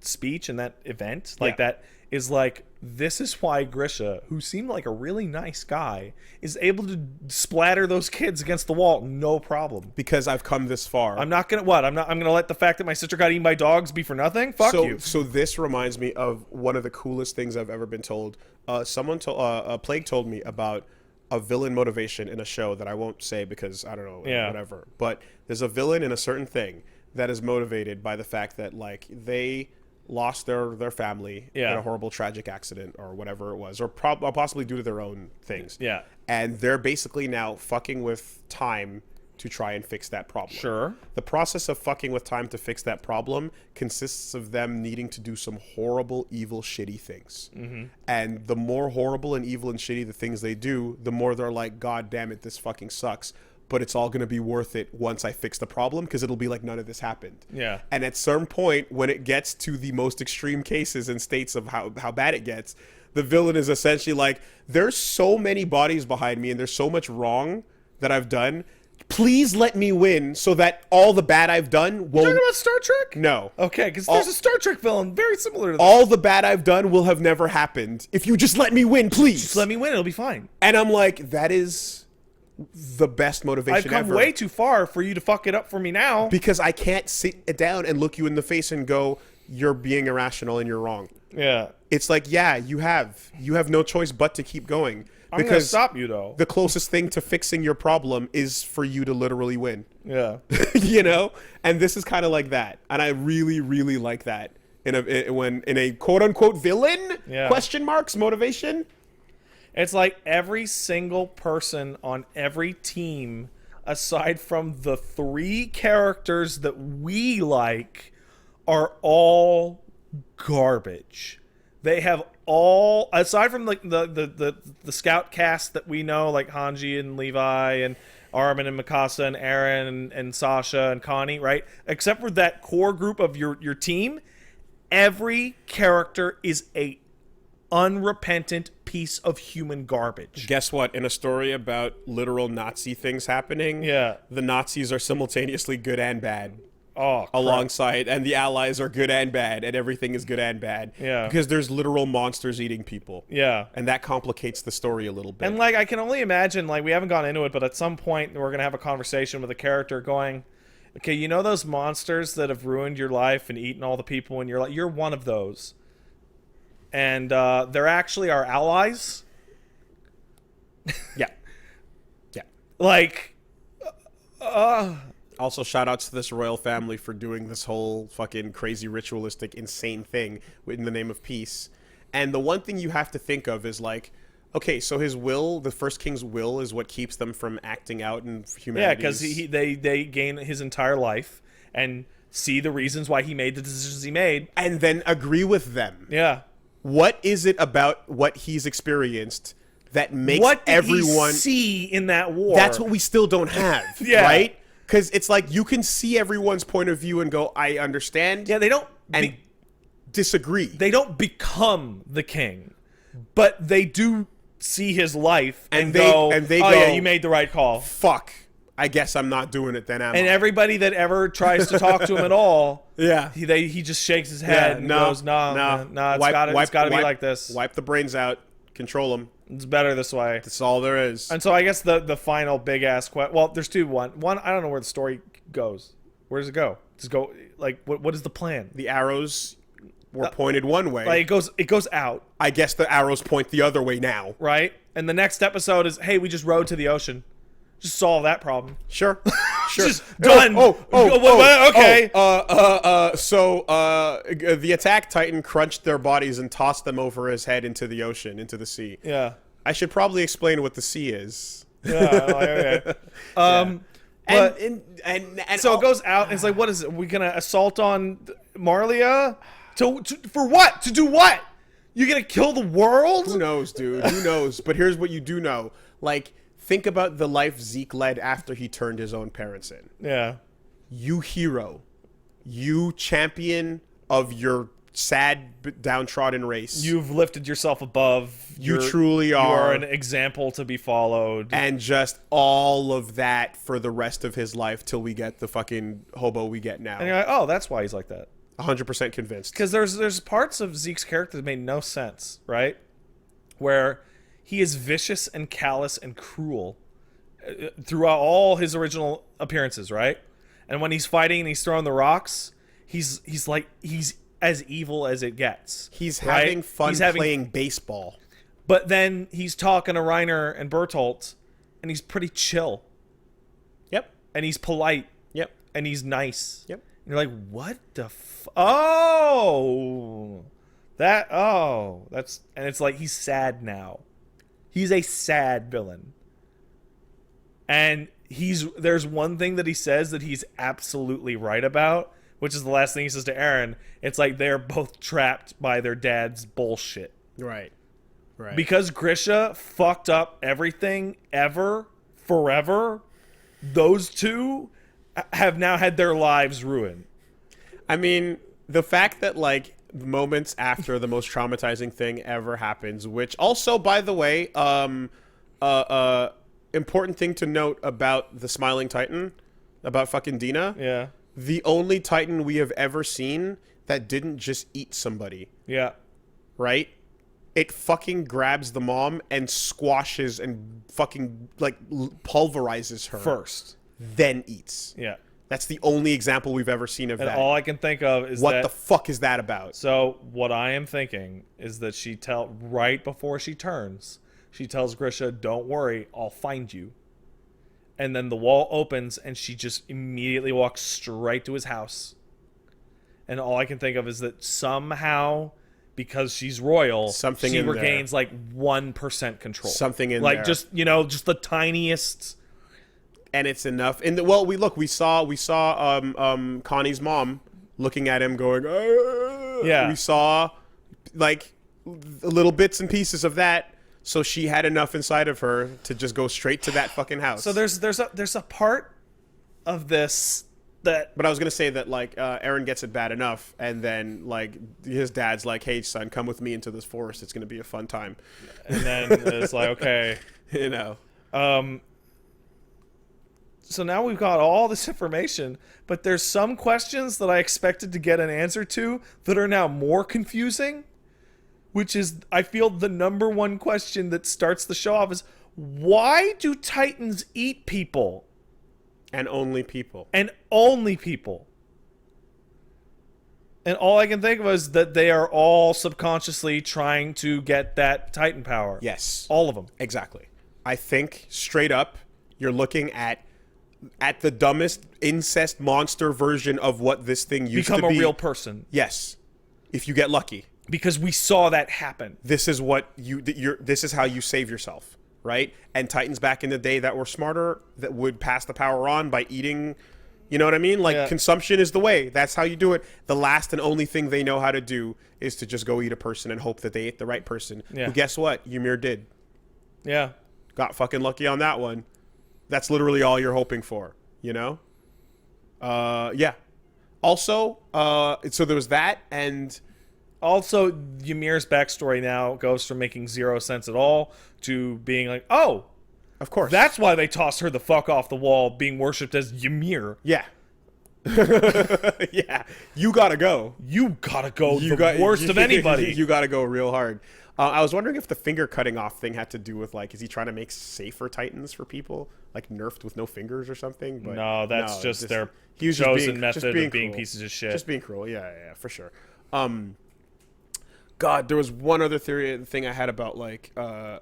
speech and that event, like that, is like this is why Grisha, who seemed like a really nice guy, is able to splatter those kids against the wall no problem. Because I've come this far. I'm gonna let the fact that my sister got eaten by dogs be for nothing? Fuck you. So this reminds me of one of the coolest things I've ever been told. Plague told me about a villain motivation in a show that I won't say because I don't know, whatever. But there's a villain in a certain thing that is motivated by the fact that like they lost their family in a horrible tragic accident or whatever it was, or possibly due to their own things. Yeah. And they're basically now fucking with time to try and fix that problem. Sure. The process of fucking with time to fix that problem consists of them needing to do some horrible, evil, shitty things. Mm-hmm. And the more horrible and evil and shitty the things they do, the more they're like, God damn it, this fucking sucks. But it's all going to be worth it once I fix the problem, because it'll be like none of this happened. Yeah. And at some point, when it gets to the most extreme cases and states of how bad it gets, the villain is essentially like, there's so many bodies behind me and there's so much wrong that I've done. Please let me win so that all the bad I've done will... You're talking about Star Trek? No. Okay, because there's a Star Trek villain very similar to that. All the bad I've done will have never happened. If you just let me win, please. Just let me win, it'll be fine. And I'm like, that is the best motivation I've come ever. way too far for you to fuck it up for me now. Because I can't sit down and look you in the face and go, you're being irrational and you're wrong. Yeah. It's like, yeah, you have. You have no choice but to keep going. I'm going to stop you, though. The closest thing to fixing your problem is for you to literally win. Yeah. You know? And this is kind of like that. And I really, really like that. In a quote-unquote villain, question marks, motivation. It's like every single person on every team, aside from the 3 characters that we like, are all garbage. They have all, aside from like the scout cast that we know, like Hanji and Levi and Armin and Mikasa and Eren and Sasha and Connie, right? Except for that core group of your team, every character is a unrepentant piece of human garbage. Guess what? In a story about literal Nazi things happening, the Nazis are simultaneously good and bad. Oh, crap. Alongside, and the Allies are good and bad, and everything is good and bad. Yeah. Because there's literal monsters eating people. Yeah. And that complicates the story a little bit. And like, I can only imagine, like, we haven't gone into it, but at some point we're going to have a conversation with a character going, okay, you know those monsters that have ruined your life and eaten all the people in your life? You're one of those. And they're actually our allies. Yeah. Yeah. Like, also, shout outs to this royal family for doing this whole fucking crazy ritualistic insane thing in the name of peace. And the one thing you have to think of is like, okay, so his will, the first king's will, is what keeps them from acting out in humanity. yeah, because they gain his entire life and see the reasons why he made the decisions he made. And then agree with them. Yeah. What is it about what he's experienced that makes what did everyone he see in that war? That's what we still don't have, right? Because it's like you can see everyone's point of view and go, I understand. Yeah, they don't disagree. They don't become the king, but they do see his life and go, yeah, you made the right call. Fuck. I guess I'm not doing it then, am I? And everybody that ever tries to talk to him at all, he just shakes his head and goes, no, it's got to be like this. Wipe the brains out. Control them. It's better this way. That's all there is. And so I guess the final big-ass question... Well, there's two. One, I don't know where the story goes. Where does it go? Does it go... Like, what is the plan? The arrows were pointed one way. Like, it goes out. I guess the arrows point the other way now. Right? And the next episode is, hey, we just rode to the ocean. Just solve that problem. Sure. Just done. Okay. So the attack titan crunched their bodies and tossed them over his head into the ocean, into the sea. Yeah. I should probably explain what the sea is. Okay. But, and so it goes out, and it's like, what is it? Are we going to assault on Marley? For what? To do what? You're going to kill the world? Who knows, dude? Who knows? But here's what you do know. Like, think about the life Zeke led after he turned his own parents in. Yeah. You hero. You champion of your sad, downtrodden race. You've lifted yourself above. You truly are. You are an example to be followed. And just all of that for the rest of his life till we get the fucking hobo we get now. And you're like, oh, that's why he's like that. 100% convinced. Because there's parts of Zeke's character that made no sense, right? Where he is vicious and callous and cruel throughout all his original appearances, right? And when he's fighting and he's throwing the rocks, he's as evil as it gets. He's right? having fun playing baseball. But then he's talking to Reiner and Bertolt, and he's pretty chill. Yep. And he's polite. Yep. And he's nice. Yep. And you're like, what the oh! That's... And it's like, he's sad now. He's a sad villain. And there's one thing that he says that he's absolutely right about, which is the last thing he says to Eren. It's like they're both trapped by their dad's bullshit. Right. Right. Because Grisha fucked up everything ever, forever, those two have now had their lives ruined. I mean, the fact that, like, moments after the most traumatizing thing ever happens, which also, by the way, important thing to note about the Smiling Titan, about fucking Dina. Yeah. The only Titan we have ever seen that didn't just eat somebody. Yeah. Right? It fucking grabs the mom and squashes and fucking, like, pulverizes her. First. Then eats. Yeah. That's the only example we've ever seen of And that. all I can think of is what the fuck is that about? So what I am thinking is that right before she turns, she tells Grisha, "Don't worry, I'll find you." And then the wall opens and she just immediately walks straight to his house. And all I can think of is that somehow, because she's royal, she regains like 1% control. Something in like there. just the tiniest. And it's enough. And we saw Connie's mom looking at him going, yeah. We saw like little bits and pieces of that. So she had enough inside of her to just go straight to that fucking house. So there's a part of this that. But I was gonna say that like Eren gets it bad enough, and then like his dad's like, "Hey son, come with me into this forest. It's gonna be a fun time." And then it's like, okay, you know. So now we've got all this information, but there's some questions that I expected to get an answer to that are now more confusing, which is, I feel, the number one question that starts the show off is, why do Titans eat people? And only people. And only people. And all I can think of is that they are all subconsciously trying to get that Titan power. Yes. All of them. Exactly. I think, straight up, you're looking at the dumbest incest monster version of what this thing used to be. Become a real person. Yes. If you get lucky. Because we saw that happen. This is what this is how you save yourself, right? And Titans back in the day that were smarter, that would pass the power on by eating, you know what I mean? Like, consumption is the way. That's how you do it. The last and only thing they know how to do is to just go eat a person and hope that they ate the right person. Yeah. Who, guess what? Ymir did. Yeah. Got fucking lucky on that one. That's literally all you're hoping for, you know? Yeah. Also, so there was that, and... Also, Ymir's backstory now goes from making 0 sense at all to being like, oh, of course, that's why they tossed her the fuck off the wall, being worshipped as Ymir. Yeah. Yeah. You gotta go. You gotta go worst of anybody. You gotta go real hard. I was wondering if the finger cutting off thing had to do with, like, is he trying to make safer Titans for people? Like, nerfed with no fingers or something? But no, that's just their chosen method of being pieces of shit. Just being cruel. Yeah, for sure. God, there was one other thing I had about, like, I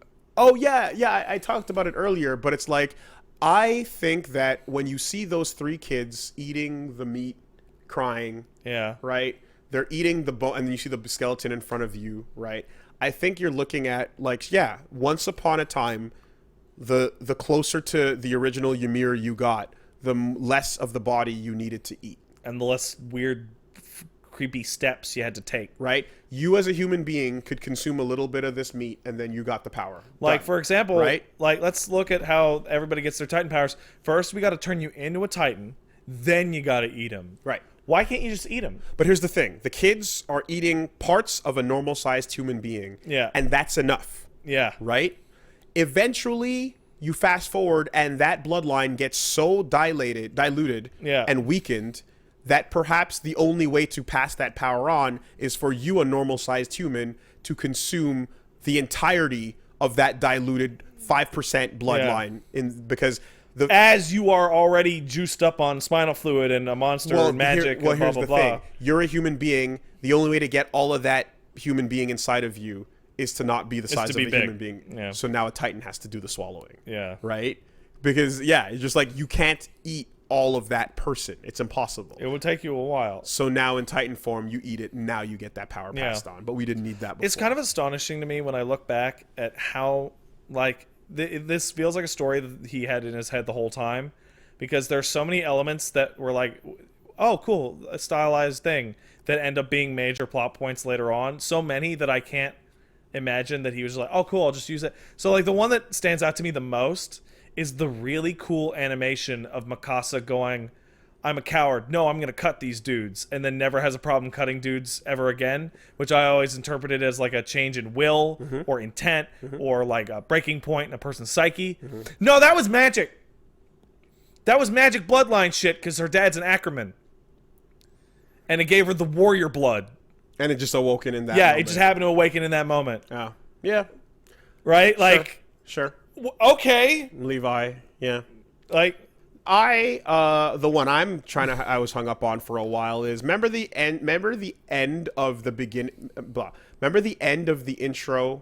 talked about it earlier, but it's like, I think that when you see those 3 kids eating the meat, crying, yeah, right? They're eating the bone, and then you see the skeleton in front of you, right? I think you're looking at, like, yeah, once upon a time, the closer to the original Ymir you got, the less of the body you needed to eat. And the less weird, creepy steps you had to take. Right? You as a human being could consume a little bit of this meat, and then you got the power. Like, Done. for example, right? Like, let's look at how everybody gets their Titan powers. First, we got to turn you into a Titan. Then you got to eat him. Right. Why can't you just eat him? But here's the thing. The kids are eating parts of a normal-sized human being. Yeah. And that's enough. Yeah. Right? Eventually, you fast forward, and that bloodline gets so diluted yeah. and weakened that perhaps the only way to pass that power on is for you, a normal-sized human, to consume the entirety of that diluted 5% bloodline, because as you are already juiced up on spinal fluid and a monster and magic and blah, here's blah, the blah. thing. You're a human being. The only way to get all of that human being inside of you is to not be the size of a human being. Yeah. So now a Titan has to do the swallowing. Yeah. Right? Because, it's just like you can't eat all of that person. It's impossible. It would take you a while. So now in Titan form, you eat it, and now you get that power passed on. But we didn't need that before. It's kind of astonishing to me when I look back at how, like, this feels like a story that he had in his head the whole time, because there's so many elements that were like, oh, cool, a stylized thing, that end up being major plot points later on. So many that I can't imagine that he was like, oh, cool, I'll just use it. So, like, the one that stands out to me the most is the really cool animation of Mikasa going, I'm a coward. No, I'm going to cut these dudes. And then never has a problem cutting dudes ever again, which I always interpreted as like a change in will or intent or like a breaking point in a person's psyche. No, that was magic. That was magic bloodline shit because her dad's an Ackerman. And it gave her the warrior blood. And it just awoken in that moment. It just happened to awaken in that moment. Oh. Yeah. Right? Like, Sure. Okay. Levi. Yeah. Like, the one I was hung up on for a while is remember the end of the remember the end of the intro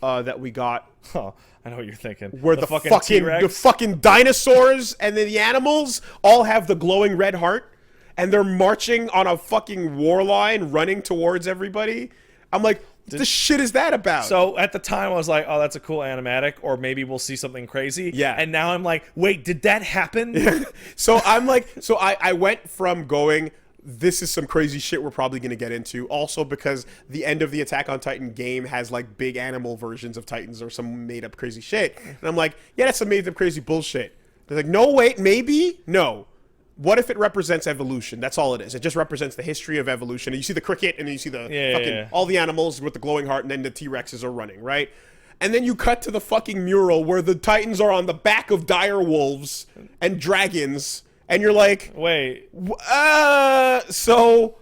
that we got. oh, I know what you're thinking. Where the T-Rex? the fucking dinosaurs and then the animals all have the glowing red heart and they're marching on a fucking war line running towards everybody. I'm like, what the shit is that about? So at the time I was like, oh, that's a cool animatic, or maybe we'll see something crazy. Yeah. And now I'm like, wait, did that happen? So I'm like, I went from going, this is some crazy shit we're probably going to get into. Also because the end of the Attack on Titan game has like big animal versions of Titans or some made up crazy shit. And I'm like, yeah, that's some made up crazy bullshit. They're like, no, wait, maybe? No. What if it represents evolution? That's all it is. It just represents the history of evolution. And you see the cricket, and then you see the all the animals with the glowing heart, and then the T-Rexes are running, right? And then you cut to the fucking mural where the Titans are on the back of dire wolves and dragons, and you're like, wait. So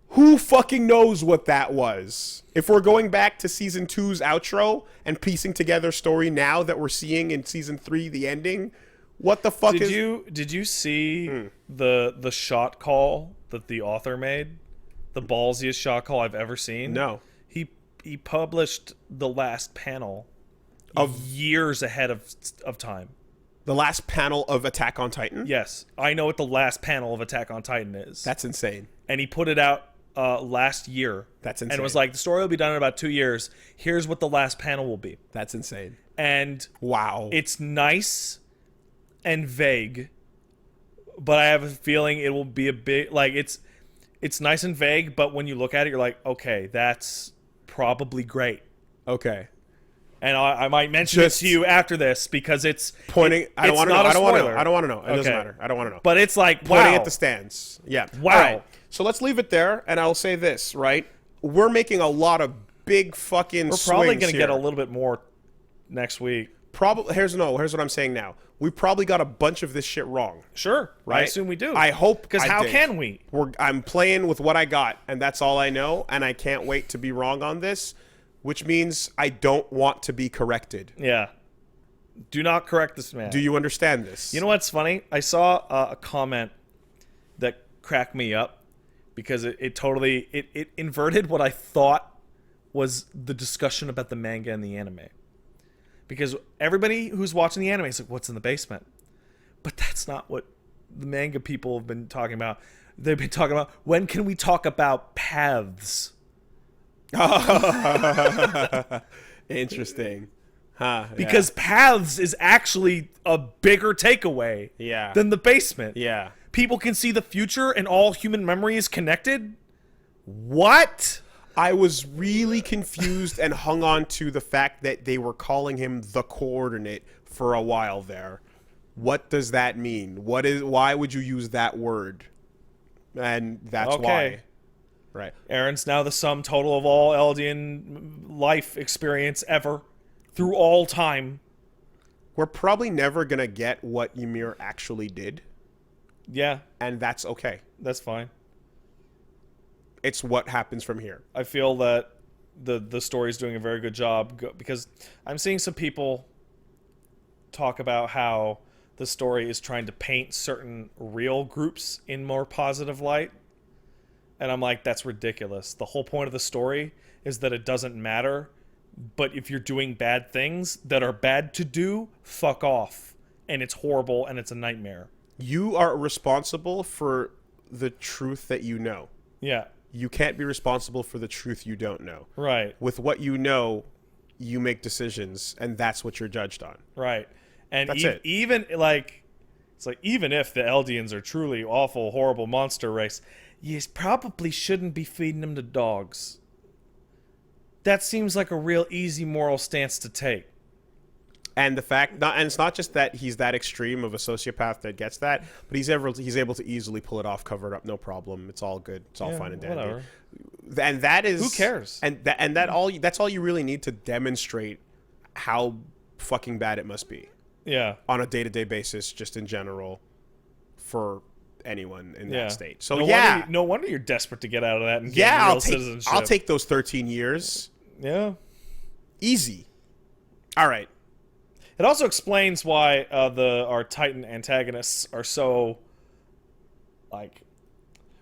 who fucking knows what that was? If we're going back to Season 2's outro and piecing together story now that we're seeing in Season 3, the ending... What the fuck Did you see the shot call that the author made? The ballsiest shot call I've ever seen? No. He published the last panel of years ahead of time. The last panel of Attack on Titan? Yes. I know what the last panel of Attack on Titan is. That's insane. And he put it out last year. That's insane. And it was like, the story will be done in about 2 years. Here's what the last panel will be. That's insane. And wow. It's nice and vague, but I have a feeling it will be a big, like, it's nice and vague, but when you look at it, you're like, okay, that's probably great. Okay. And I might mention it to you after this because it's pointing. I don't want to know. I don't want to know. I don't want to know. It okay. doesn't matter. I don't want to know. But it's like pointing wow. at the stands. Yeah. Wow. All right. So let's leave it there, and I'll say this. Right, we're making a lot of big fucking. We're probably going to get a little bit more next week. Probably. Here's what I'm saying now. We probably got a bunch of this shit wrong. Sure. Right? I assume we do. I hope. Because how can we? I'm playing with what I got, and that's all I know, and I can't wait to be wrong on this, which means I don't want to be corrected. Yeah. Do not correct this man. Do you understand this? You know what's funny? I saw a comment that cracked me up because it totally inverted what I thought was the discussion about the manga and the anime. Because everybody who's watching the anime is like, what's in the basement? But that's not what the manga people have been talking about. They've been talking about, when can we talk about paths? Interesting. Huh, because paths is actually a bigger takeaway than the basement. Yeah. People can see the future and all human memory is connected? What? I was really confused and hung on to the fact that they were calling him the coordinate for a while there. What does that mean? Why would you use that word? And that's why. Right. Aaron's now the sum total of all Eldian life experience ever through all time. We're probably never going to get what Ymir actually did. Yeah. And that's okay. That's fine. It's what happens from here. I feel that the story's doing a very good job because I'm seeing some people talk about how the story is trying to paint certain real groups in more positive light. And I'm like, that's ridiculous. The whole point of the story is that it doesn't matter. But if you're doing bad things that are bad to do, fuck off. And it's horrible and it's a nightmare. You are responsible for the truth that you know. Yeah. You can't be responsible for the truth you don't know. Right. With what you know, you make decisions, and that's what you're judged on. Right. And That's it. Even like, it's like, even if the Eldians are truly awful, horrible monster race, you probably shouldn't be feeding them to dogs. That seems like a real easy moral stance to take. And the fact, and it's not just that he's that extreme of a sociopath that gets that, but he's able to easily pull it off, cover it up, no problem. It's all good. It's all fine and dandy. Whatever. And that is, who cares? That's all you really need to demonstrate how fucking bad it must be. Yeah. On a day-to-day basis, just in general, for anyone in that state. So no wonder you're desperate to get out of that and get real citizenship. I'll take those 13 years. Yeah. Easy. All right. It also explains why our Titan antagonists are so, like,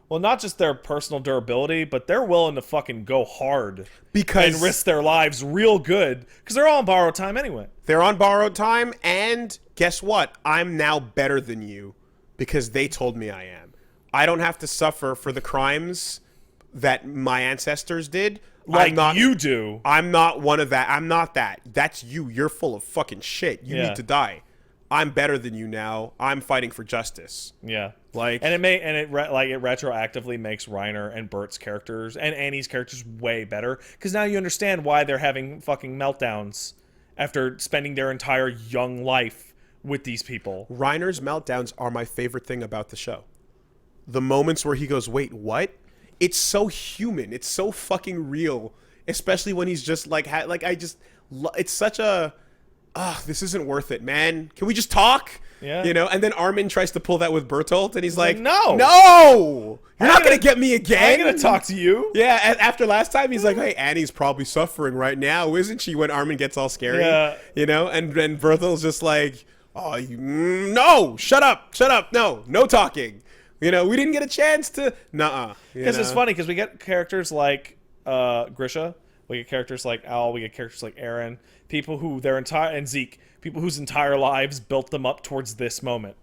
well, not just their personal durability, but they're willing to fucking go hard and risk their lives real good because they're all on borrowed time anyway. They're on borrowed time, and guess what? I'm now better than you because they told me I am. I don't have to suffer for the crimes that my ancestors did. You do. I'm not one of that. I'm not that. That's you. You're full of fucking shit. You need to die. I'm better than you now. I'm fighting for justice. Yeah. Like, and it retroactively makes Reiner and Bert's characters and Annie's characters way better because now you understand why they're having fucking meltdowns after spending their entire young life with these people. Reiner's meltdowns are my favorite thing about the show. The moments where he goes, "Wait, what?" It's so human. It's so fucking real, especially when he's just like, it's such a, this isn't worth it, man. Can we just talk? Yeah. You know, and then Armin tries to pull that with Bertolt, and he's like, no, you're not going to get me again. I ain't going to talk to you. Yeah, and after last time, he's like, hey, Annie's probably suffering right now, isn't she? When Armin gets all scary, yeah. You know, and Bertolt's just like, no, shut up, no talking. You know, we didn't get a chance to... Because it's funny, because we get characters like Grisha, we get characters like Al, we get characters like Aaron, people who and Zeke, people whose entire lives built them up towards this moment,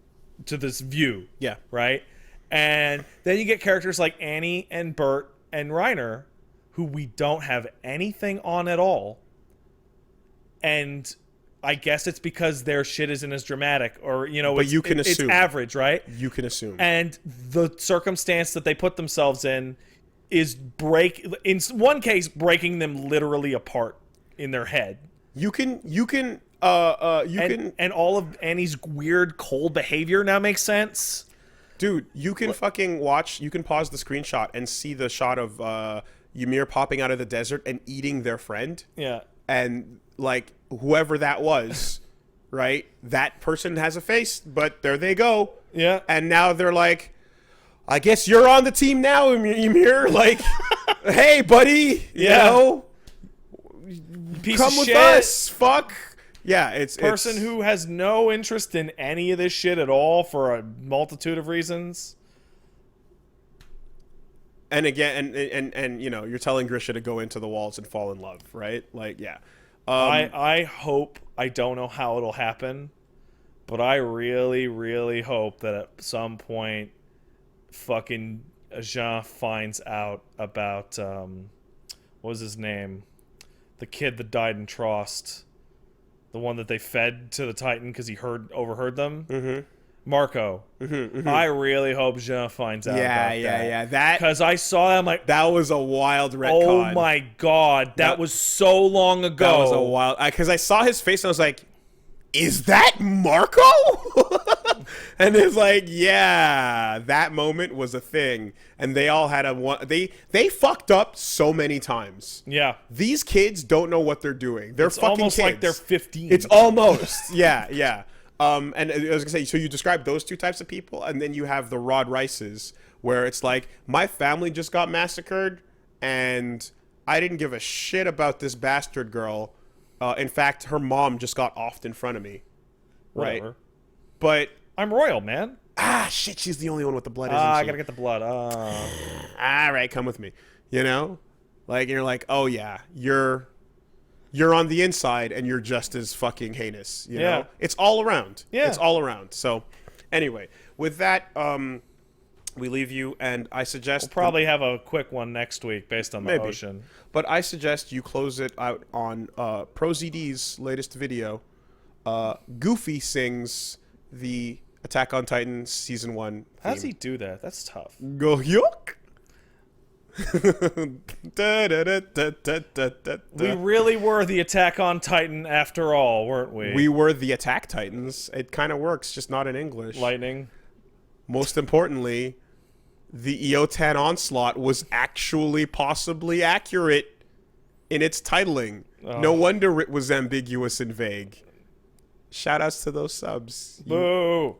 to this view. Yeah. Right? And then you get characters like Annie and Bert and Reiner, who we don't have anything on at all. And... I guess it's because their shit isn't as dramatic, or but you can assume it's average, right? You can assume, and the circumstance that they put themselves in is in one case breaking them literally apart in their head. And all of Annie's weird cold behavior now makes sense, dude. You can fucking watch. You can pause the screenshot and see the shot of Ymir popping out of the desert and eating their friend. Yeah, and like. Whoever that was, right? That person has a face, but there they go. Yeah. And now they're like, I guess you're on the team now, Ymir. Like, hey, buddy, you know, piece come of with shit. us. Fuck. Yeah, it's person who has no interest in any of this shit at all for a multitude of reasons. And again, and you know, you're telling Grisha to go into the walls and fall in love, right? Like, yeah. I hope, I don't know how it'll happen, but I really, really hope that at some point fucking Jean finds out about, what was his name? The kid that died in Trost. The one that they fed to the Titan because he overheard them. Mm-hmm. Marco. Mm-hmm. I really hope Jean finds out about that. Yeah. Because I saw that, I'm like... That was a wild retcon. Oh my god, that was so long ago. That was a wild... Because I saw his face and I was like, is that Marco? And it's like, yeah, that moment was a thing. And they all had they fucked up so many times. Yeah. These kids don't know what they're doing. They're fucking almost kids. Like they're 15. It's almost. Yeah. And I was gonna say, so you describe those two types of people, and then you have the Rod Rices, where it's like, my family just got massacred, and I didn't give a shit about this bastard girl. In fact, her mom just got offed in front of me. Right? Whatever. But I'm royal, man. shit, she's the only one with the blood, isn't I she? gotta get the blood. All right, come with me. You know? Like, you're like, oh yeah, you're on the inside and you're just as fucking heinous. You know? It's all around. Yeah. It's all around. So, anyway, with that, we leave you, and I suggest... We'll probably have a quick one next week based on the ocean. But I suggest you close it out on ProZD's latest video. Goofy sings the Attack on Titan Season 1 How does theme. he do that? That's tough. Go yuck! We really were the Attack on Titan after all, weren't we? We were the Attack Titans. It kind of works, just not in English. Lightning. Most importantly, the Eotan Onslaught was actually possibly accurate in its titling. No wonder it was ambiguous and vague. Shoutouts to those subs. Boo!